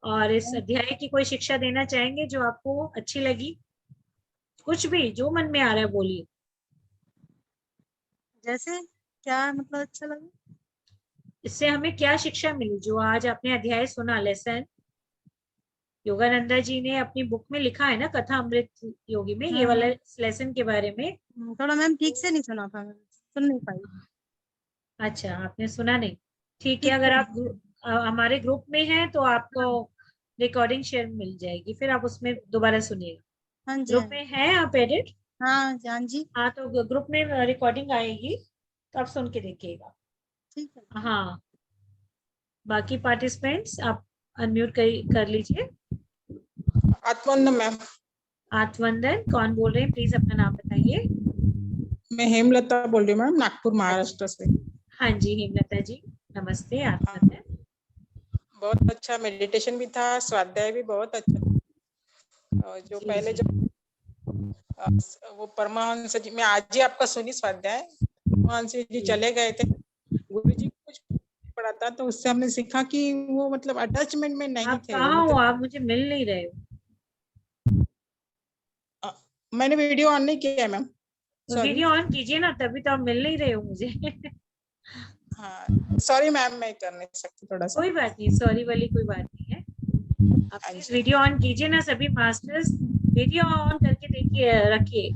E: और इस अध्याय की कोई शिक्षा देना चाहेंगे जो आपको अच्छी लगी? कुछ भी जो मन में आ रहा है बोलिए।
H: जैसे क्या मतलब अच्छा लगा?
E: इससे हमें क्या शिक्षा मिली जो आज आपने अध्याय सुना, लेसन? योगानंदा जी ने अपनी बुक में लिखा है ना, कथा अमृत योगी में, ये वाला लेसन के बारे में।
H: थोड़ा मैम ठीक से नहीं सुना था, सुन नहीं पाई।
E: अच्छा, आपने सुना नहीं? ठीक है,
H: ठीक
E: अगर
H: से
E: आप हमारे ग्रुप में हैं तो आपको रिकॉर्डिंग शेयर मिल जाएगी, फिर आप उसमें दोबारा सुनिएगा।
H: हाँ जी,
E: ग्रुप में है आप एडिट?
H: हाँ जान जी,
E: हाँ, तो ग्रुप में रिकॉर्डिंग आएगी तो आप सुन के देखिएगा।
H: ठीक है।
E: हाँ, बाकी पार्टिसिपेंट्स आप अनम्यूट कर लीजिए।
D: आत्मवंदन मैम।
E: आत्मवंदन, कौन बोल रहे हैं, प्लीज अपना नाम बताइए।
D: मैं हेमलता बोल रही हूँ मैम, नागपुर महाराष्ट्र से।
E: हाँ जी हेमलता जी, नमस्ते। आत्मवंदन,
D: बहुत अच्छा मेडिटेशन भी था, स्वाध्याय भी बहुत अच्छा था। और जो पहले जो वो परमहंस जी, मैं आज ही आपका सुनी स्वाध्याय, परमहंस जी चले गए थे, गुरु जी कुछ पढ़ा था, तो उससे हमने सीखा कि वो मतलब अटैचमेंट में नहीं
E: आप
D: थे।
E: कहाँ हो?
D: मतलब
E: आप मुझे मिल नहीं रहे हो।
D: मैंने वीडियो ऑन नहीं किया है मैम,
E: तो वीडियो ऑन कीजिए ना, तभी तो आप मिल नहीं रहे हो मुझे।
D: हाँ सॉरी मैम, मैं कर नहीं सकती थोड़ा सा।
E: कोई बात नहीं, सॉरी वाली कोई बात नहीं है। आप प्लीज वीडियो ऑन कीजिए ना, सभी मास्टर्स वीडियो ऑन करके देखिए, रखिए।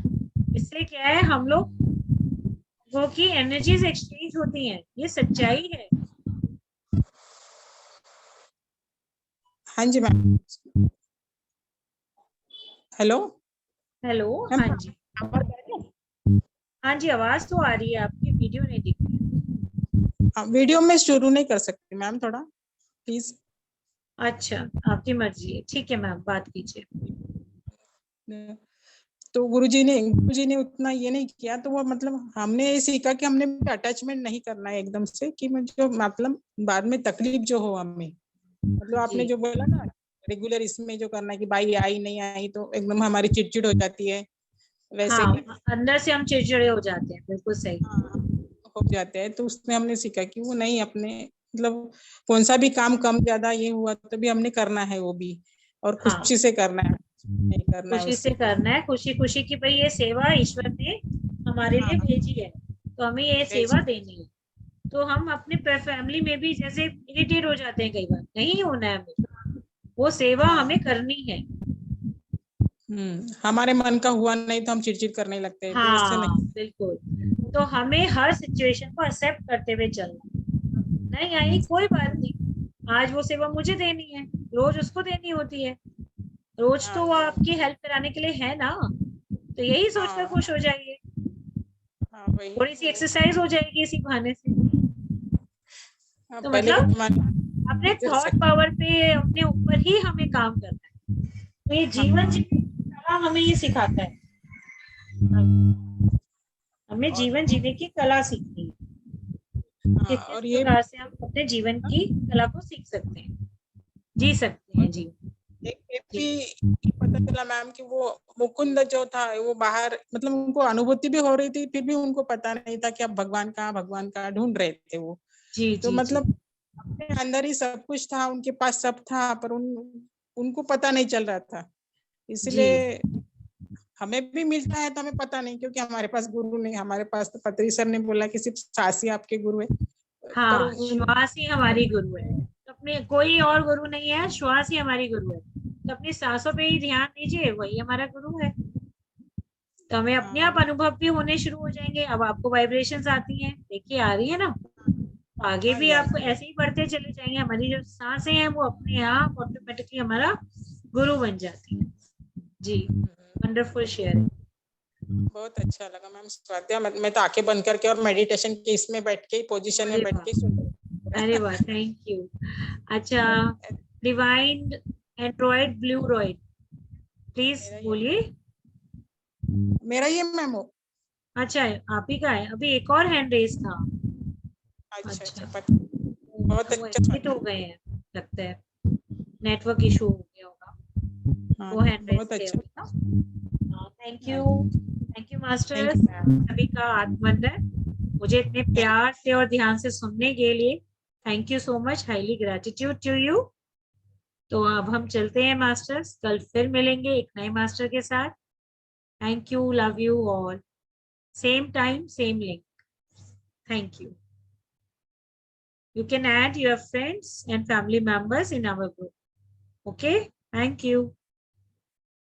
E: इससे क्या है, हम लोग वो की एनर्जीज एक्सचेंज होती हैं, ये सच्चाई है।
D: हाँ जी मैम, हेलो
E: हेलो, हाँ जी, हाँ जी, आवाज तो आ रही है आपकी, वीडियो नहीं दिख रही।
D: वीडियो में शुरू नहीं कर सकती मैम, थोड़ा प्लीज।
E: अच्छा, आपकी मर्जी है, ठीक है मैम, बात कीजिए।
D: तो गुरुजी ने उतना ये नहीं किया, तो वो मतलब हमने ये सीखा कि हमने अटैचमेंट नहीं करना है एकदम से, कि जो मतलब बाद में तकलीफ जो हो हमें, मतलब आपने जो बोला ना रेगुलर इसमें जो करना है कि भाई आई नहीं आई तो एकदम हमारी चिड़चिड़ हो जाती है, वैसे
E: हाँ,
D: ही
E: अंदर से हम चिड़चिड़े हो जाते हैं, बिल्कुल सही।
D: हो जाते हैं। तो उसमें हमने सीखा कि वो नहीं, अपने मतलब कौन सा भी काम कम ज्यादा ये हुआ तो भी हमने करना है वो भी, और
E: हाँ,
D: खुशी से करना है, नहीं करना है
E: खुशी से
D: उससे।
E: करना है, खुशी खुशी की भाई ये सेवा ईश्वर ने हमारे लिए भेजी है, तो हमें ये सेवा देनी है। तो हम अपने फैमिली में भी जैसे इरिटेट हो जाते हैं कई बार, नहीं होना है हमें, वो सेवा हमें करनी है।
D: हमारे मन का हुआ नहीं तो हम चिड़चिड़ करने लगते हैं, तो उससे
E: हाँ
D: नहीं।
E: बिल्कुल, तो हमें हर सिचुएशन को एक्सेप्ट करते हुए चलना, नहीं आई कोई बात नहीं, आज वो सेवा मुझे देनी है, रोज उसको देनी होती है, रोज तो वो आपकी हेल्प कराने के लिए है ना, तो यही सोचकर खुश हो जाइए, थोड़ी सी एक्सरसाइज हो जाएगी इसी बहाने से। तो
D: पहले
E: मतलब अपने थॉट पावर पे, अपने ऊपर ही हमें काम करना है, तो ये जीवन जीने की कला हमें ये सिखाता है, हमें जीवन जीने की कला सीखनी है, कि किस
D: और ये
E: प्रकार से हम अपने जीवन की कला को सीख सकते हैं, जी सकते हैं जीवन।
D: एक भी पता चला मैम कि वो मुकुंद जो था वो बाहर, मतलब उनको अनुभूति भी हो रही थी, फिर भी उनको पता नहीं था कि अब भगवान कहाँ ढूंढ रहे थे वो।
E: जी
D: तो
E: जी
D: मतलब अपने अंदर ही सब कुछ था, उनके पास सब था, पर उनको पता नहीं चल रहा था। इसलिए हमें भी मिलता है तो हमें पता नहीं, क्योंकि हमारे पास गुरु नहीं, हमारे पास तो पत्री सर ने बोला कि सिर्फ सास ही आपके गुरु है।
E: हाँ, श्वास ही हमारी गुरु है, तो अपने कोई और गुरु नहीं है, श्वास ही हमारी गुरु है, तो अपनी सांसों पे ही ध्यान दीजिए, वही हमारा गुरु है, तो हमें अपने आप अनुभव भी होने शुरू हो जाएंगे। अब आपको वाइब्रेशंस आती हैं, देखिए आ रही है ना, तो आगे भी आपको ऐसे ही बढ़ते चले जाएंगे, हमारी जो सांसें हैं वो अपने आप ऑटोमेटिकली हमारा गुरु बन जाती है। जी, वंडरफुल शेयर।
D: बहुत अच्छा लगा मैम स्वाध्याय, मैं तो आंखें बंद करके और मेडिटेशन के इसमें बैठ के, पोजीशन में बैठ के सुन।
E: अरे वाह, थैंक यू। अच्छा, डिवाइन एंड्रॉइड ब्लू रॉइड, प्लीज बोलिए।
D: मेरा ये मैम हो।
E: अच्छा, आप ही का है, अभी एक और हैंड रेस था।
D: अच्छा, बहुत
E: वो
D: अच्छा
E: एग्जिट हो गए हैं लगता है, नेटवर्क इशू हो गया होगा, वो हैंड रेस
D: बहुत
E: थे
D: अच्छा।
E: अभी ना। थैंक यू मास्टर्स, सभी का आत्मवंदन, मुझे इतने प्यार से और ध्यान से सुनने के लिए thank you so much, highly gratitude to you. तो अब हम चलते हैं मास्टर्स, कल फिर मिलेंगे एक नए मास्टर के साथ। Thank you, love you all, same time same link, thank you. You can add your friends and family members in our group. Okay, thank you.